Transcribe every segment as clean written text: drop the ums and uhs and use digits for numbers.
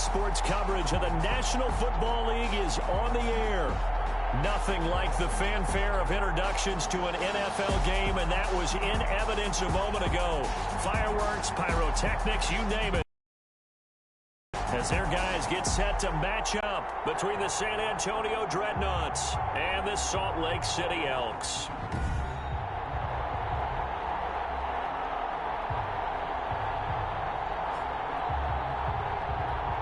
sports coverage of the National Football League is on the air. Nothing like the fanfare of introductions to an NFL game, and that was in evidence a moment ago. Fireworks, pyrotechnics, you name it. As their guys get set to match up between the San Antonio Dreadnoughts and the Salt Lake City Elks.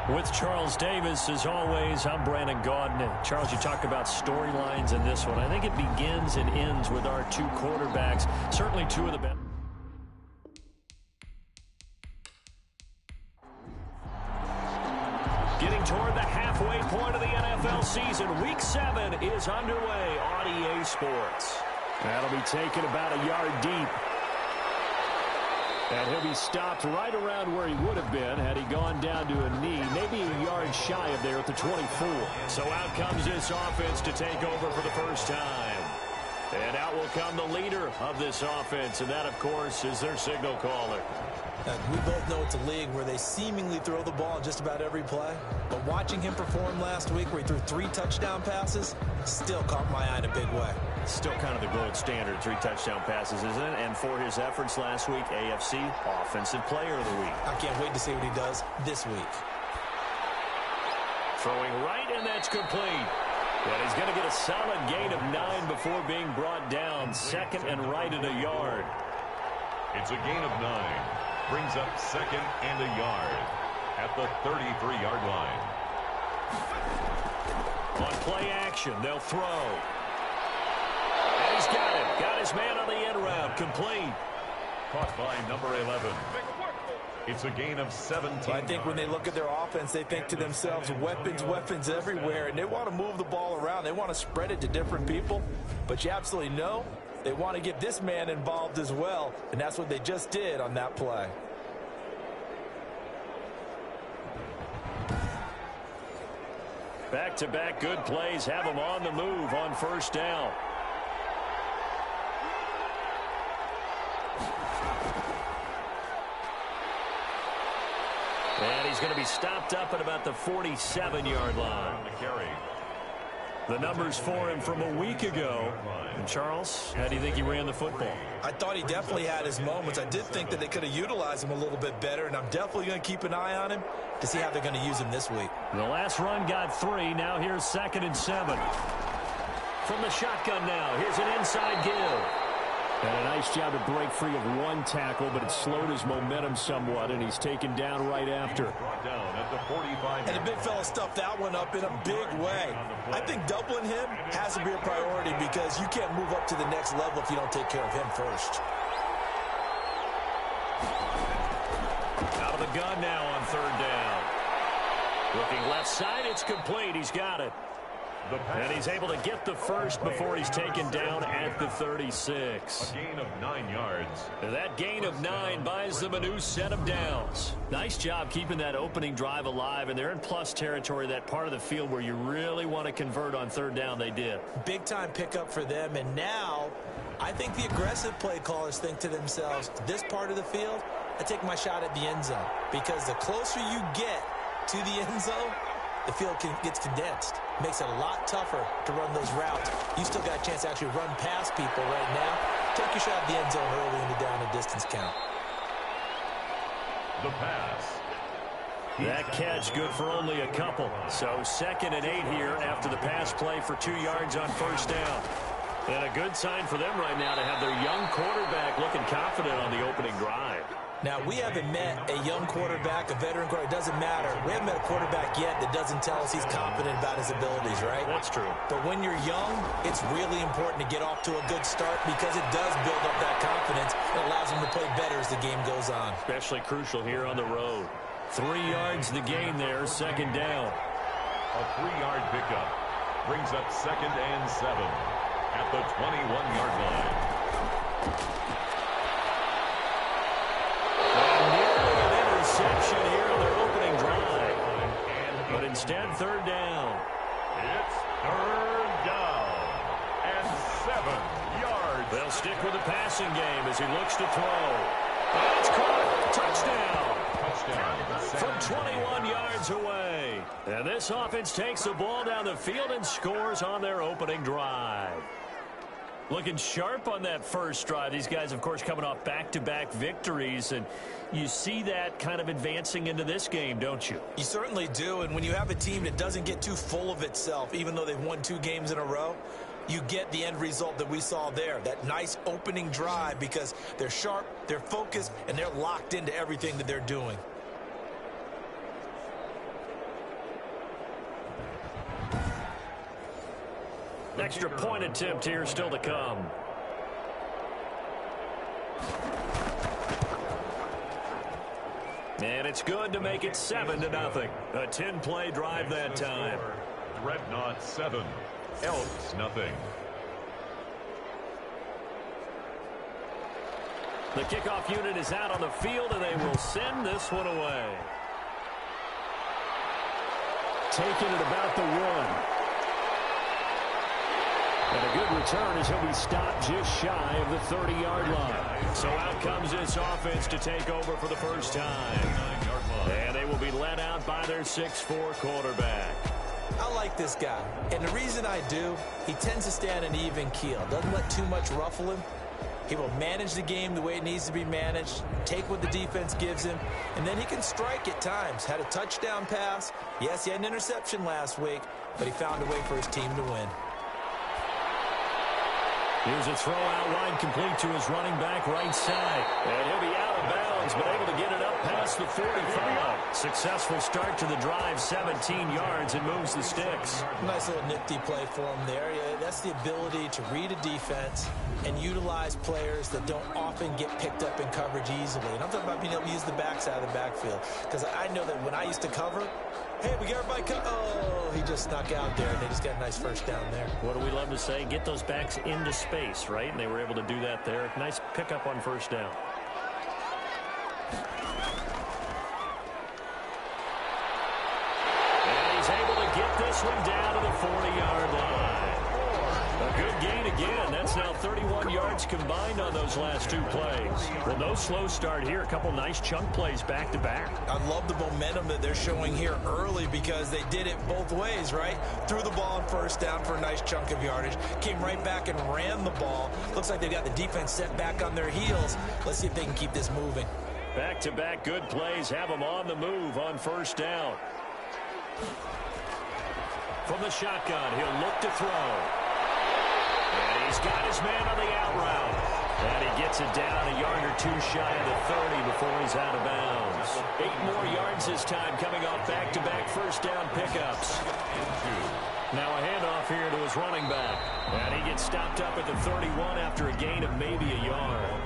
With Charles Davis, as always, I'm Brandon Gaudin. Charles, you talked about storylines in this one. I think it begins and ends with our two quarterbacks. Certainly two of the best. Getting toward the halfway point of the NFL season. Week 7 is underway on EA Sports. That'll be taken about a yard deep. And he'll be stopped right around where he would have been had he gone down to a knee, maybe a yard shy of there at the 24. So out comes this offense to take over for the first time. And out will come the leader of this offense, and that, of course, is their signal caller. We both know it's a league where they seemingly throw the ball in just about every play. But watching him perform last week where he threw 3 touchdown passes still caught my eye in a big way. Still kind of the gold standard, 3 touchdown passes, isn't it? And for his efforts last week, AFC Offensive Player of the Week. I can't wait to see what he does this week. Throwing right, and that's complete. And he's going to get a solid gain of 9 before being brought down. Second and right at a yard. It's a gain of 9. Brings up second and a yard at the 33-yard line. On play action, they'll throw. And he's got it. Got his man on the end route. Complete. Caught by number 11. It's a gain of 17. I think when they look at their offense, they think to themselves, weapons everywhere, and they want to move the ball around. They want to spread it to different people, but you absolutely know they want to get this man involved as well, and that's what they just did on that play. Back-to-back good plays have him on the move on first down. And he's going to be stopped up at about the 47-yard line. The numbers for him from a week ago. And Charles, how do you think he ran the football? I thought he definitely had his moments. I did think that they could have utilized him a little bit better, and I'm definitely going to keep an eye on him to see how they're going to use him this week. The last run got 3. Now here's 2nd and 7. From the shotgun now, here's an inside give. And a nice job to break free of 1 tackle, but it slowed his momentum somewhat, and he's taken down right after. And the big fella stuffed that one up in a big way. I think doubling him has to be a priority because you can't move up to the next level if you don't take care of him first. Out of the gun now on 3rd down. Looking left side, it's complete. He's got it. And he's able to get the first before he's taken down at the 36. A gain of 9 yards. And that gain of 9 buys them a new set of downs. Nice job keeping that opening drive alive, and they're in plus territory, that part of the field where you really want to convert on 3rd down. They did. Big time pickup for them, and now I think the aggressive play callers think to themselves, this part of the field, I take my shot at the end zone, because the closer you get to the end zone, the field gets condensed. Makes it a lot tougher to run those routes. You still got a chance to actually run past people right now. Take your shot at the end zone early in the down and distance count. The pass. That catch good for only a couple. So 2nd and 8 here after the pass play for 2 yards on first down. And a good sign for them right now to have their young quarterback looking confident on the opening drive. Now, we haven't met a young quarterback, a veteran quarterback. It doesn't matter. We haven't met a quarterback yet that doesn't tell us he's confident about his abilities, right? That's true. But when you're young, it's really important to get off to a good start because it does build up that confidence. It allows him to play better as the game goes on. Especially crucial here on the road. 3 yards the gain there, 2nd down. A 3-yard pickup brings up 2nd and 7 at the 21-yard line. Interception here on their opening drive. But instead, 3rd down. It's 3rd down and 7 yards. They'll stick with the passing game as he looks to throw. That's caught. Touchdown. Touchdown. From 21 yards away. And this offense takes the ball down the field and scores on their opening drive. Looking sharp on that first drive. These guys, of course, coming off back-to-back victories, and you see that kind of advancing into this game, don't you? You certainly do, and when you have a team that doesn't get too full of itself, even though they've won 2 games in a row, you get the end result that we saw there, that nice opening drive, because they're sharp, they're focused, and they're locked into everything that they're doing. Extra point attempt here still to come. And it's good to make it 7-0. A 10-play drive that time. Dreadnoughts 7, Elks nothing. The kickoff unit is out on the field, and they will send this one away. Taking it about the 1. And a good return as he'll be stopped just shy of the 30-yard line. So out comes this offense to take over for the first time. And they will be led out by their 6'4" quarterback. I like this guy. And the reason I do, he tends to stay on an even keel. Doesn't let too much ruffle him. He will manage the game the way it needs to be managed, take what the defense gives him, and then he can strike at times. Had a touchdown pass. Yes, he had an interception last week, but he found a way for his team to win. Here's a throw out wide, complete to his running back right side. And he'll be out of bounds, but able to get it up past the 45. Successful start to the drive, 17 yards, and moves the sticks. Nice little nifty play for him there. Yeah, that's the ability to read a defense and utilize players that don't often get picked up in coverage easily. And I'm talking about being able to use the backside of the backfield. Because I know that when I used to cover, hey, we got everybody oh, he just snuck out there, and they just got a nice first down there. What do we love to say? Get those backs into space, right? And they were able to do that there. Nice pickup on first down. And he's able to get this one down to the 40-yard line. A good gain again. That's now 31 yards combined on those last 2 plays. Well, no slow start here. A couple nice chunk plays back-to-back. I love the momentum that they're showing here early because they did it both ways, right? Threw the ball on first down for a nice chunk of yardage. Came right back and ran the ball. Looks like they got the defense set back on their heels. Let's see if they can keep this moving. Back-to-back good plays have them on the move on first down. From the shotgun, he'll look to throw. And he's got his man on the out route. And he gets it down a yard or 2 shy of the 30 before he's out of bounds. 8 more yards this time coming off back-to-back first down pickups. Now a handoff here to his running back. And he gets stopped up at the 31 after a gain of maybe a yard.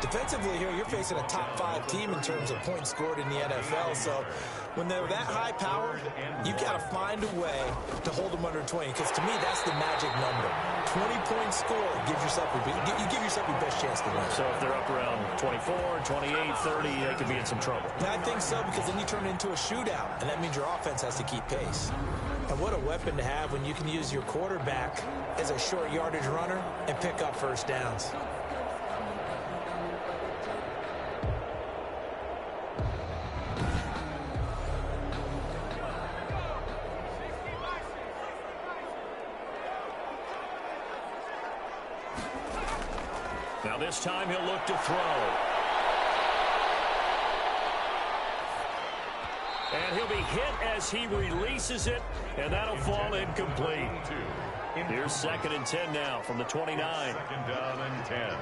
Defensively here, you're facing a top 5 team in terms of points scored in the NFL. So when they're that high powered, you got to find a way to hold them under 20. Because to me, that's the magic number. 20 points scored gives yourself you give yourself your best chance to win. So if they're up around 24, 28, 30, they could be in some trouble. I think so, because then you turn it into a shootout, and that means your offense has to keep pace. And what a weapon to have when you can use your quarterback as a short yardage runner and pick up first downs. Now this time he'll look to throw. And he'll be hit as he releases it, and that'll fall incomplete. Here's 2nd and 10 now from the 29. 2nd down and 10.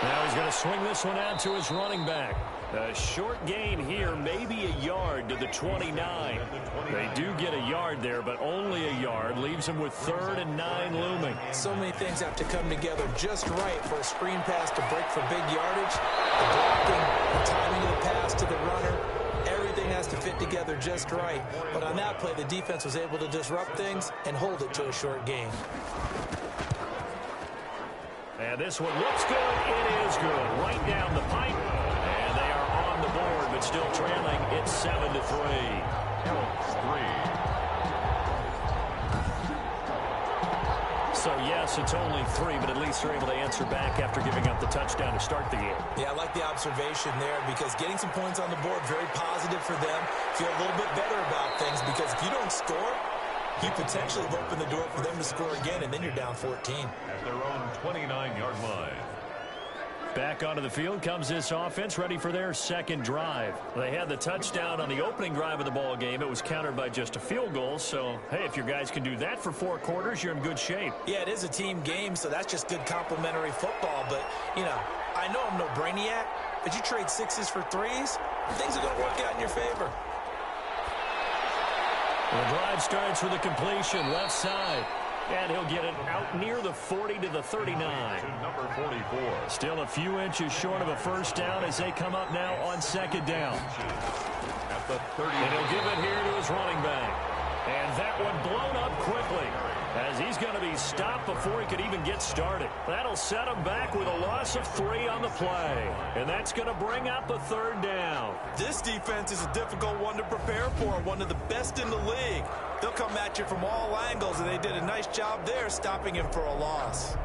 Now he's going to swing this one out to his running back. A short gain here, maybe a yard to the 29. They do get a yard there, but only a yard. Leaves them with 3rd and 9 looming. So many things have to come together just right for a screen pass to break for big yardage. The blocking, the timing of the pass to the runner, everything has to fit together just right. But on that play, the defense was able to disrupt things and hold it to a short gain. And this one looks good. It is good. Right down the pipe. And they are on the board, but still trailing. It's 7-3. Elks 3. So, yes, it's only 3, but at least they're able to answer back after giving up the touchdown to start the game. Yeah, I like the observation there because getting some points on the board, very positive for them. Feel a little bit better about things because if you don't score, you potentially have opened the door for them to score again, and then you're down 14. At their own 29-yard line. Back onto the field comes this offense, ready for their second drive. They had the touchdown on the opening drive of the ball game. It was countered by just a field goal. So, hey, if your guys can do that for 4 quarters, you're in good shape. Yeah, it is a team game, so that's just good complementary football. But, you know, I know I'm no brainiac, but you trade 6s for 3s, things are going to work out in your favor. The drive starts with a completion left side. And he'll get it out near the 40 to the 39. To number 44. Still a few inches short of a first down as they come up now on second down. At the 30. And he'll give it here to his running back. And that one blown up quickly as he's going to be stopped before he could even get started. That'll set him back with a loss of 3 on the play. And that's going to bring up a third down. This defense is a difficult one to prepare for, one of the best in the league. They'll come at you from all angles, and they did a nice job there stopping him for a loss.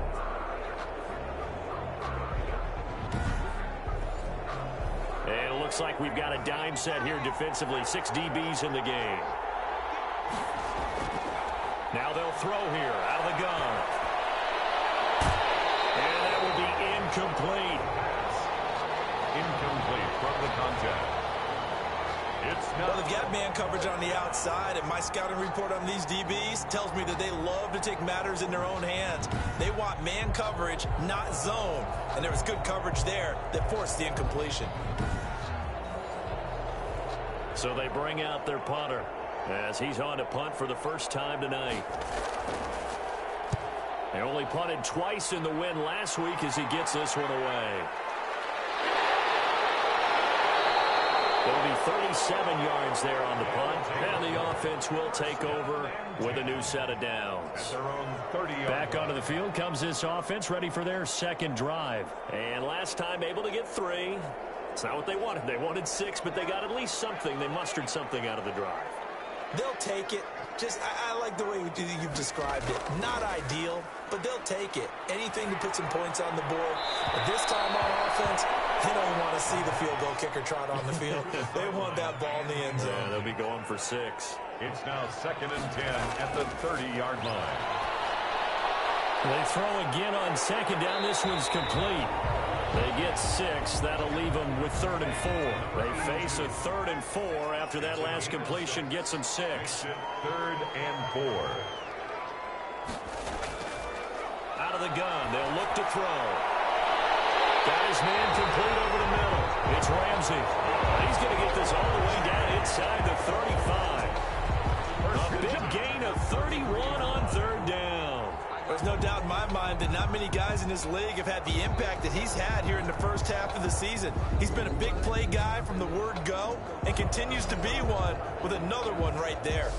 And it looks like we've got a dime set here defensively. 6 DBs in the game. Now they'll throw here out of the gun. And that would be incomplete. Incomplete from the contact. Well, they've got man coverage on the outside, and my scouting report on these DBs tells me that they love to take matters in their own hands. They want man coverage, not zone. And there was good coverage there that forced the incompletion. So they bring out their punter as he's on to punt for the first time tonight. They only punted twice in the win last week as he gets this one away. It'll be 37 yards there on the punt, and the offense will take over with a new set of downs. Back onto the field comes this offense, ready for their second drive. And last time able to get 3. It's not what they wanted. They wanted 6, but they got at least something. They mustered something out of the drive. They'll take it. I like the way you've described it. Not ideal, but they'll take it. Anything to put some points on the board. But this time on offense, they don't want to see the field goal kicker trot on the field. They want that ball in the end zone. Yeah, they'll be going for 6. It's now 2nd and 10 at the 30-yard line. They throw again on second down. This one's complete. They get 6. That'll leave them with 3rd and 4. They face a 3rd and 4 after that last completion gets them 6. 3rd and 4. Out of the gun. They'll look to throw. Got his man complete over the middle. It's Ramsey. He's going to get this all the way down inside the 35. A big gain of 31 on 3rd down. There's no doubt in my mind that not many guys in this league have had the impact that he's had here in the first half of the season. He's been a big play guy from the word go and continues to be one with another one right there.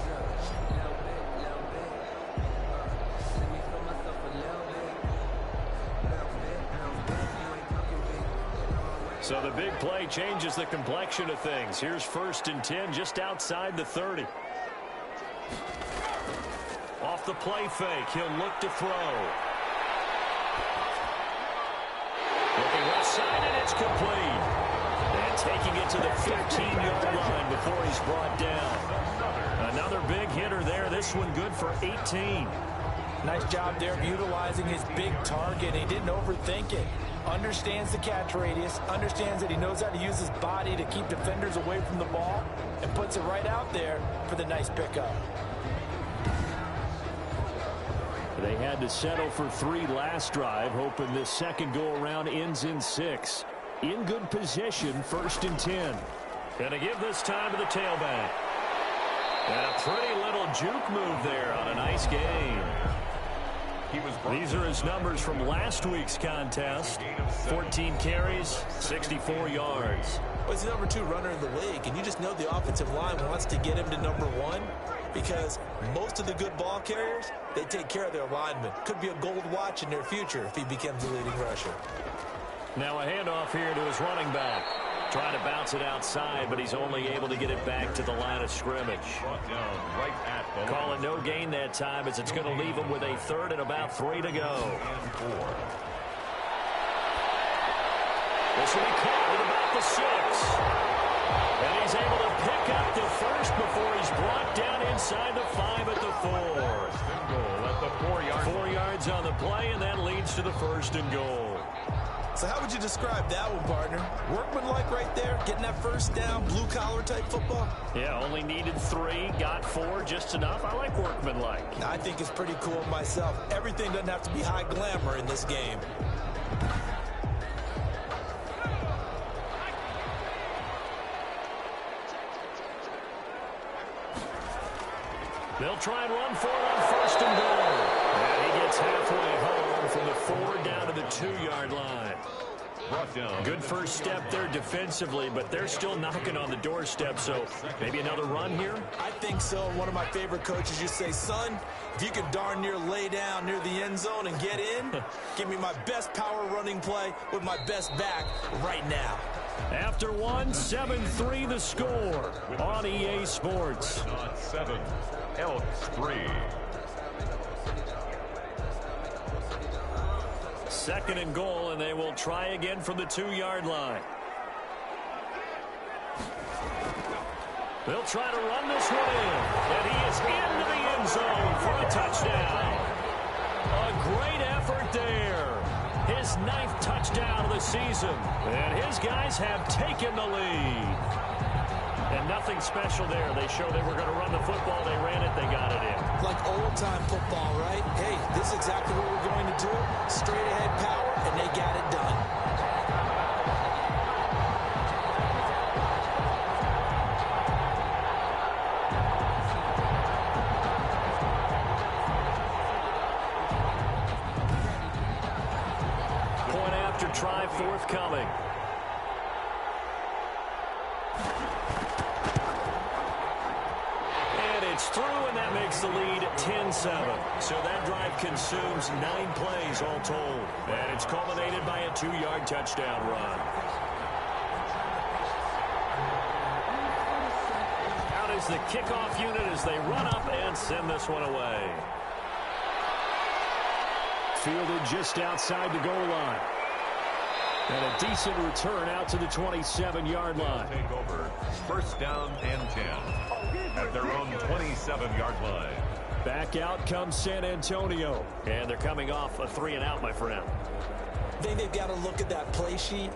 So the big play changes the complexion of things. Here's 1st and 10 just outside the 30. Off the play fake, he'll look to throw. Looking left side, and it's complete. And taking it to the 15-yard line before he's brought down. Another big hitter there. This one good for 18. Nice job there of utilizing his big target. He didn't overthink it. Understands the catch radius, understands that he knows how to use his body to keep defenders away from the ball, and puts it right out there for the nice pickup. They had to settle for 3 last drive, hoping this second go-around ends in 6. In good position, 1st and 10. Gonna give this time to the tailback. And a pretty little juke move there on a nice game. These are his numbers from last week's contest. 14 carries, 64 yards. Well, he's the number 2 runner in the league, and you just know the offensive line wants to get him to number 1 because most of the good ball carriers, they take care of their linemen. Could be a gold watch in their future if he becomes the leading rusher. Now a handoff here to his running back. Trying to bounce it outside, but he's only able to get it back to the line of scrimmage. Call it no gain that time, as it's going to leave him with a third and about 3 to go. This will be caught with about the 6. And he's able to pick up the first before he's brought down inside the 5 at the 4. At the 4-yard. 4 yards on the play, and that leads to the 1st and goal. So how would you describe that one, partner? Workmanlike right there, getting that first down, blue-collar type football? Yeah, only needed 3, got 4, just enough. I like workmanlike. I think it's pretty cool myself. Everything doesn't have to be high glamour in this game. They'll try and run for it on 1st and goal. And he gets halfway home from the 4 down to the 2-yard line. Good first step there defensively, but they're still knocking on the doorstep, so maybe another run here? I think so. One of my favorite coaches used to say, son, if you could darn near lay down near the end zone and get in, give me my best power running play with my best back right now. After 1, 7-3 the score on EA Sports. 7, Elks 3. 2nd and goal, and they will try again from the 2-yard line. They'll try to run this one in, and he is into the end zone for a touchdown. A great effort there. His 9th touchdown of the season, and his guys have taken the lead. And nothing special there. They showed they were going to run the football. They ran it. They got it in. Like old-time football, right? Hey, this is exactly what we're going to do. Straight-ahead power, and they got it done. Point after try forthcoming. It's through, and that makes the lead 10-7. So that drive consumes 9 plays all told. And it's culminated by a 2-yard touchdown run. Out is the kickoff unit as they run up and send this one away. Fielded just outside the goal line. And a decent return out to the 27-yard line. Take over. 1st down and 10 at their own 27-yard line. Back out comes San Antonio. And they're coming off a 3-and-out, my friend. I think they've got to look at that play sheet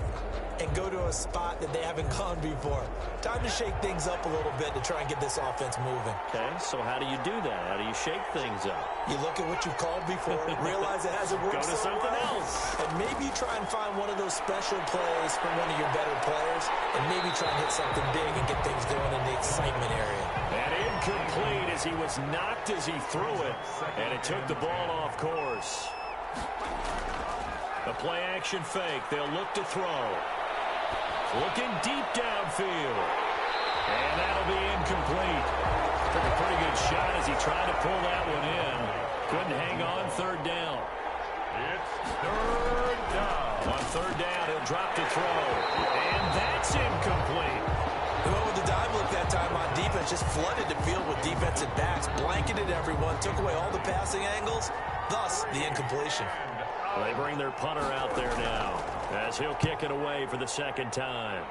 and go to a spot that they haven't gone before. Time to shake things up a little bit to try and get this offense moving. Okay, so how do you do that? How do you shake things up? You look at what you've called before, realize it hasn't worked. Go to something else. And maybe try and find one of those special plays from one of your better players, and maybe try and hit something big and get things going in the excitement area. And incomplete as he was knocked as he threw it, and it took the ball off course. The play action fake. They'll look to throw. Looking deep downfield. And that'll be incomplete. Took a pretty good shot as he tried to pull that one in. Couldn't hang on 3rd down. It's 3rd down. On 3rd down, he'll drop to throw. And that's incomplete. He went with the dive look that time on defense. Just flooded the field with defensive backs. Blanketed everyone. Took away all the passing angles. Thus, the incompletion. They bring their punter out there now as he'll kick it away for the 2nd time.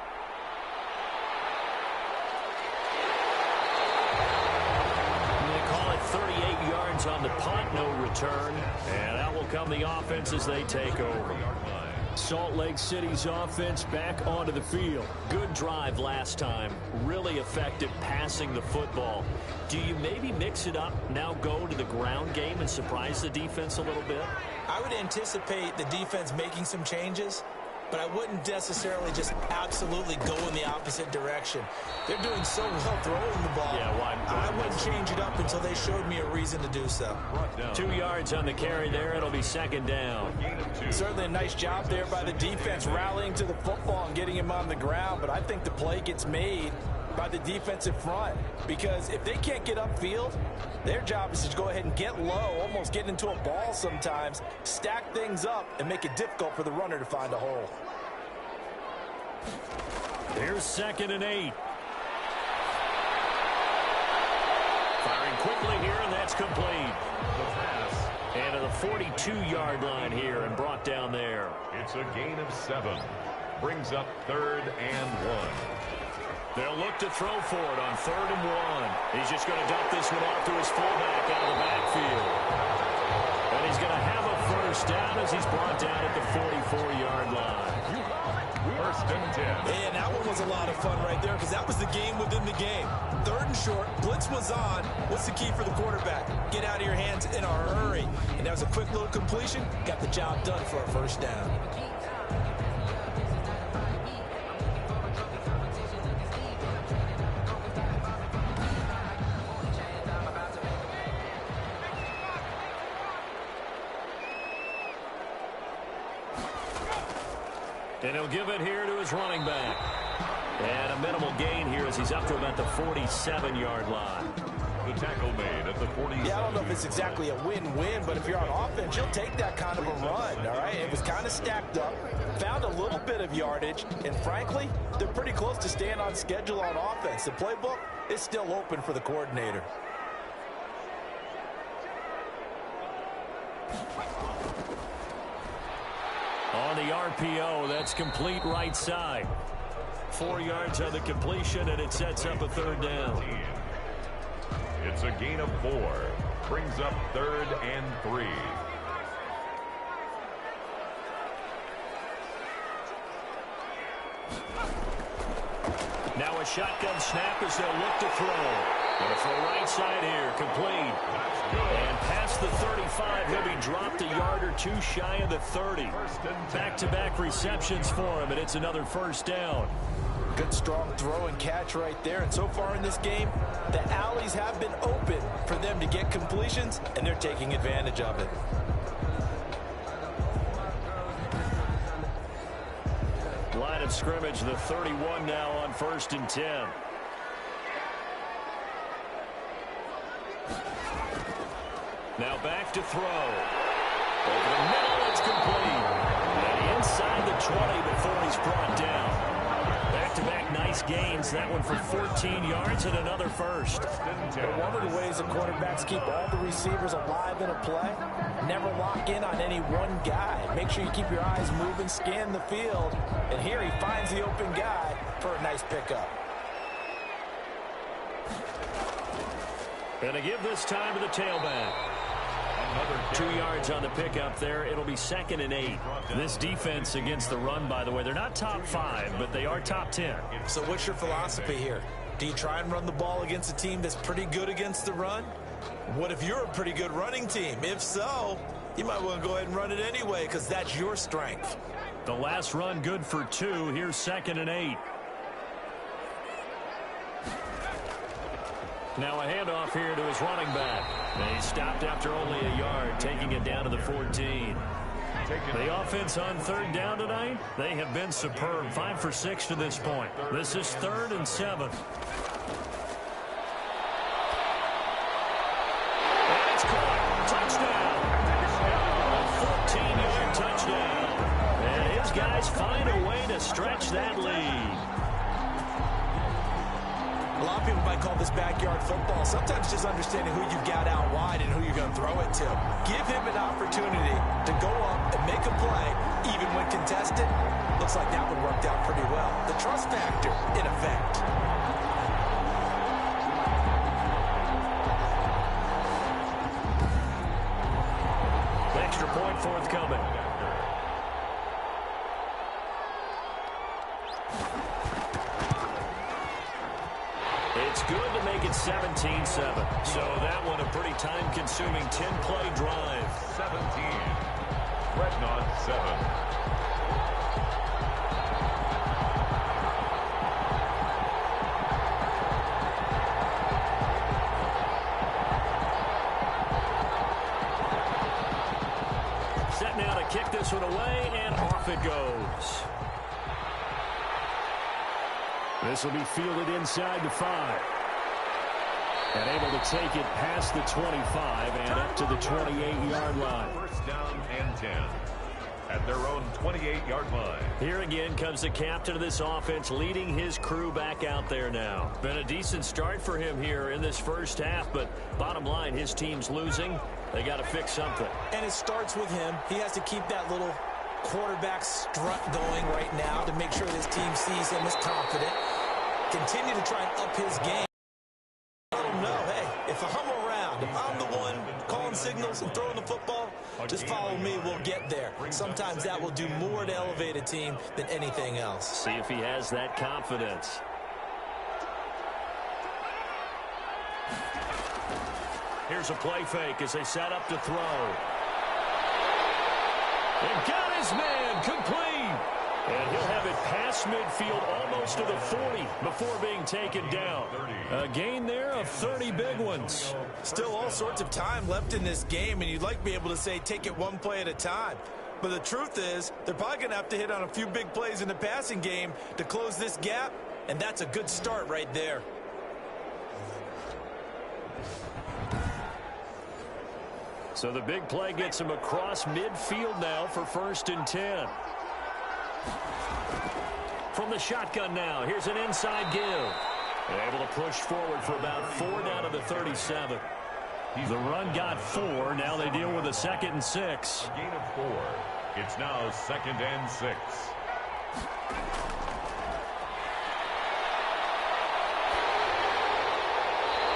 And they call it 38 yards on the punt, no return. And out will come the offense as they take over. Salt Lake City's offense back onto the field. Good drive last time. Really effective passing the football. Do you maybe mix it up, now go to the ground game and surprise the defense a little bit? I would anticipate the defense making some changes, but I wouldn't necessarily just absolutely go in the opposite direction. They're doing so well throwing the ball. Yeah, why I wouldn't change it up until they showed me a reason to do so. 2 yards on the carry there. It'll be 2nd down. Certainly a nice job there by the defense rallying to the football and getting him on the ground, but I think the play gets made by the defensive front, because if they can't get upfield, their job is to go ahead and get low, almost get into a ball sometimes, stack things up, and make it difficult for the runner to find a hole. Here's 2nd and 8. Firing quickly here, and that's complete. The pass. And to the 42-yard line here and brought down there. It's a gain of 7. Brings up 3rd and 1. They'll look to throw for it on 3rd and 1. He's just going to dump this one off to his fullback out of the backfield. And he's going to have a first down as he's brought down at the 44-yard line. 1st and 10. And that one was a lot of fun right there because that was the game within the game. 3rd and short, blitz was on. What's the key for the quarterback? Get out of your hands in a hurry. And that was a quick little completion. Got the job done for a first down. And he'll give it here to his running back. And a minimal gain here as he's up to about the 47-yard line. The tackle made at the 47. Yeah, I don't know if it's exactly a win-win, but if you're on offense, you'll take that kind of a run, all right? It was kind of stacked up, found a little bit of yardage, and frankly, they're pretty close to staying on schedule on offense. The playbook is still open for the coordinator. On the RPO, that's complete right side. 4 yards on the completion, and it sets up a 3rd down. It's a gain of 4. Brings up 3rd and 3. Now a shotgun snap as they'll look to throw. Going to throw right side here, complete. And past the 35, he'll be dropped a yard or two shy of the 30. Back-to-back receptions for him, and it's another first down. Good strong throw and catch right there. And so far in this game, the alleys have been open for them to get completions, and they're taking advantage of it. Line of scrimmage, the 31 now on 1st and 10. Now back to throw. Over the middle, it's complete. And inside the 20 before he's brought down. Back-to-back nice gains. That one for 14 yards and another first. One of the ways the quarterbacks keep all the receivers alive in a play, never lock in on any one guy. Make sure you keep your eyes moving, scan the field. And here he finds the open guy for a nice pickup. And to give this time to the tailback. 2 yards on the pickup there. It'll be 2nd and 8. This defense against the run, by the way, they're not top 5, but they are top 10. So what's your philosophy here? Do you try and run the ball against a team that's pretty good against the run? What if you're a pretty good running team? If so, you might want to go ahead and run it anyway because that's your strength. The last run good for 2. Here's 2nd and 8. Now a handoff here to his running back. And he stopped after only a yard, taking it down to the 14. The offense on 3rd down tonight, they have been superb. 5 for 6 to this point. This is 3rd and 7. That's caught. Touchdown. A 14-yard touchdown. And his guys find a way to stretch that lead. A lot of people might call this backyard football. Sometimes just understanding who you've got out wide and who you're going to throw it to. Give him an opportunity to go up and make a play, even when contested. Looks like that one worked out pretty well. The trust factor in effect. Extra point forthcoming. It's good to make it 17-7. So that one a pretty time-consuming 10-play drive. 17. Dreadnoughts 7. Set now to kick this one away, and off it goes. This will be fielded inside the 5. And able to take it past the 25 and up to the 28-yard line. First down and 10. at their own 28-yard line. Here again comes the captain of this offense, leading his crew back out there now. Been a decent start for him here in this first half, but bottom line, his team's losing. They got to fix something. And it starts with him. He has to keep that little quarterback strut going right now to make sure his team sees him as confident. Continue to try and up his game. Let him know, hey, if I'm around, if I'm the one calling signals and throwing the football, just follow me, we'll get there. Sometimes that will do more to elevate a team than anything else. See if he has that confidence. Here's a play fake as they set up to throw. And got his man complete. And he'll have it past midfield almost to the 40 before being taken down. A gain there of 30 big ones. Still all sorts of time left in this game, and you'd like to be able to say take it one play at a time. But the truth is, they're probably going to have to hit on a few big plays in the passing game to close this gap, and that's a good start right there. So the big play gets him across midfield now for 1st and 10. From the shotgun now, here's an inside give. They're able to push forward for about 4 down to the 37. The run got 4. Now they deal with a 2nd and 6. A gain of 4. It's now 2nd and 6.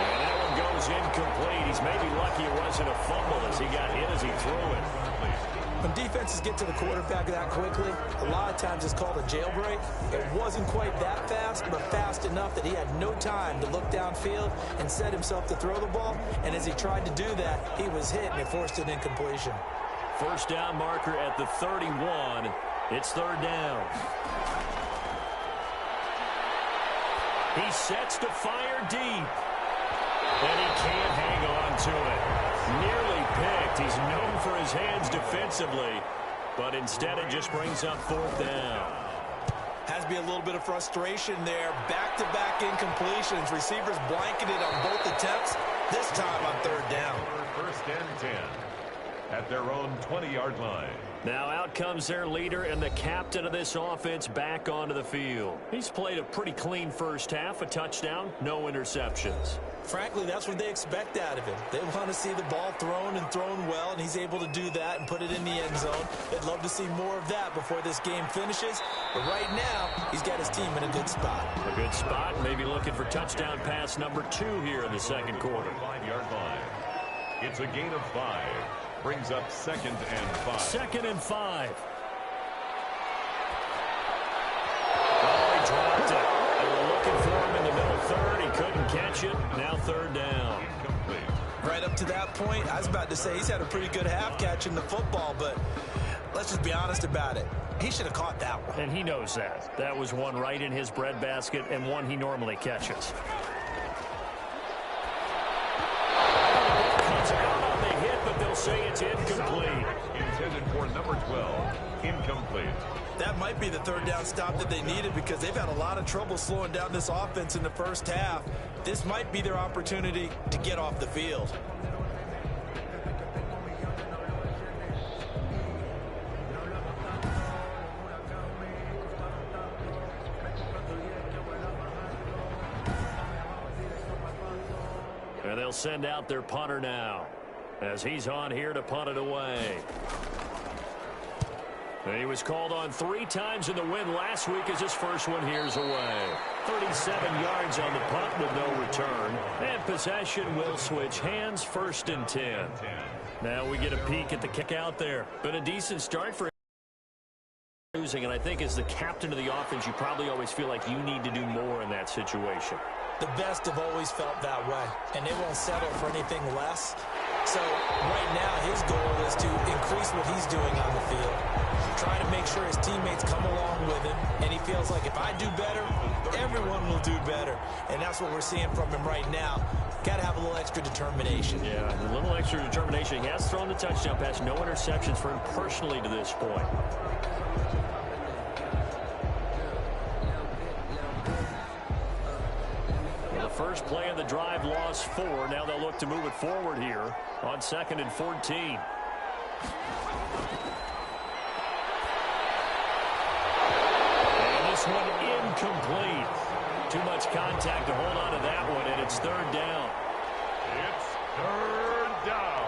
And that one goes incomplete. He's maybe lucky it wasn't a fumble as he got hit as he threw it. When defenses get to the quarterback that quickly, a lot of times it's called a jailbreak. It wasn't quite that fast, but fast enough that he had no time to look downfield and set himself to throw the ball. And as he tried to do that, he was hit and it forced an incompletion. First down marker at the 31. It's 3rd down. He sets to fire deep. And he can't hang on to it. Nearly picked. He's known for his hands defensively, but instead it just brings up 4th down. Has to be a little bit of frustration there. Back-to-back incompletions. Receivers blanketed on both attempts. This time on 3rd down. 1st and 10 at their own 20-yard line. Now out comes their leader and the captain of this offense back onto the field. He's played a pretty clean first half, a touchdown, no interceptions. Frankly, that's what they expect out of him. They want to see the ball thrown and thrown well, and he's able to do that and put it in the end zone. They'd love to see more of that before this game finishes. But right now, he's got his team in a good spot. A good spot, maybe looking for touchdown pass number 2 here in the 2nd quarter. 5-yard line. It's a gain of 5. Brings up 2nd and 5. 2nd and 5. Oh, he dropped it. They were looking for him in the middle 3rd. He couldn't catch it. Now 3rd down. Incomplete. Right up to that point, I was about to say he's had a pretty good half catching the football, but let's just be honest about it. He should have caught that one. And he knows that. That was one right in his breadbasket and one he normally catches. Comes out on the hit, but they'll say it's incomplete. Intended for number 12. Incomplete. That might be the 3rd down stop that they needed because they've had a lot of trouble slowing down this offense in the first half. This might be their opportunity to get off the field. And they'll send out their punter now as he's on here to punt it away. And he was called on 3 times in the win last week as his first one here's away. 37 yards on the punt with no return. And possession will switch hands, 1st and 10. Now we get a peek at the kick out there. Been a decent start for him. And I think as the captain of the offense, you probably always feel like you need to do more in that situation. The best have always felt that way, and they won't settle for anything less. So right now his goal is to increase what he's doing on the field, try to make sure his teammates come along with him, and he feels like if I do better, everyone will do better. And that's what we're seeing from him right now. Got to have a little extra determination. Yeah, a little extra determination. He has thrown the touchdown pass, no interceptions for him personally to this point. First play of the drive, lost 4. Now they'll look to move it forward here on 2nd and 14. Too much contact to hold on to that one, and it's third down. It's third down.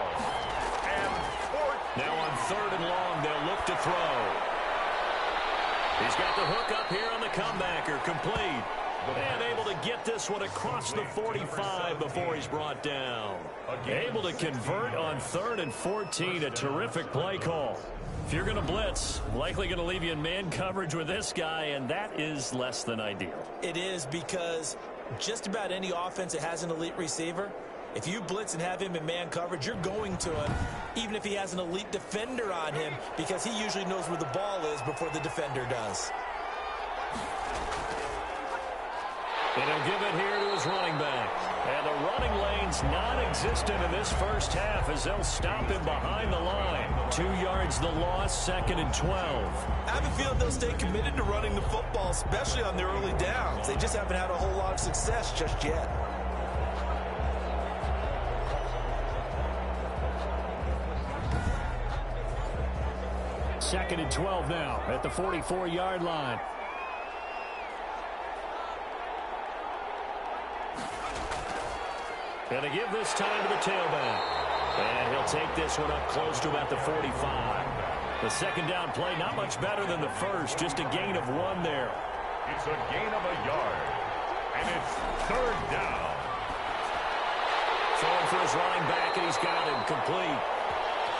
And fourth. Now on third and long, they'll look to throw. He's got the hook up here on the comebacker, complete. And able to get this one across the 45 before he's brought down. Able to convert on 3rd and 14, a terrific play call. If you're going to blitz, likely going to leave you in man coverage with this guy, and that is less than ideal. It is, because just about any offense that has an elite receiver, if you blitz and have him in man coverage, you're going to him, even if he has an elite defender on him, because he usually knows where the ball is before the defender does. And he'll give it here to his running back. And the running lane's non-existent in this first half as they'll stop him behind the line. 2 yards the loss, 2nd and 12. I have a feeling they'll stay committed to running the football, especially on their early downs. They just haven't had a whole lot of success just yet. Second and 12 now at the 44-yard line. And to give this time to the tailback. And he'll take this one up close to about the 45. The second down play, not much better than the first, just a gain of 1 there. It's a gain of a yard. And it's third down. Throwing for his running back, and he's got him complete.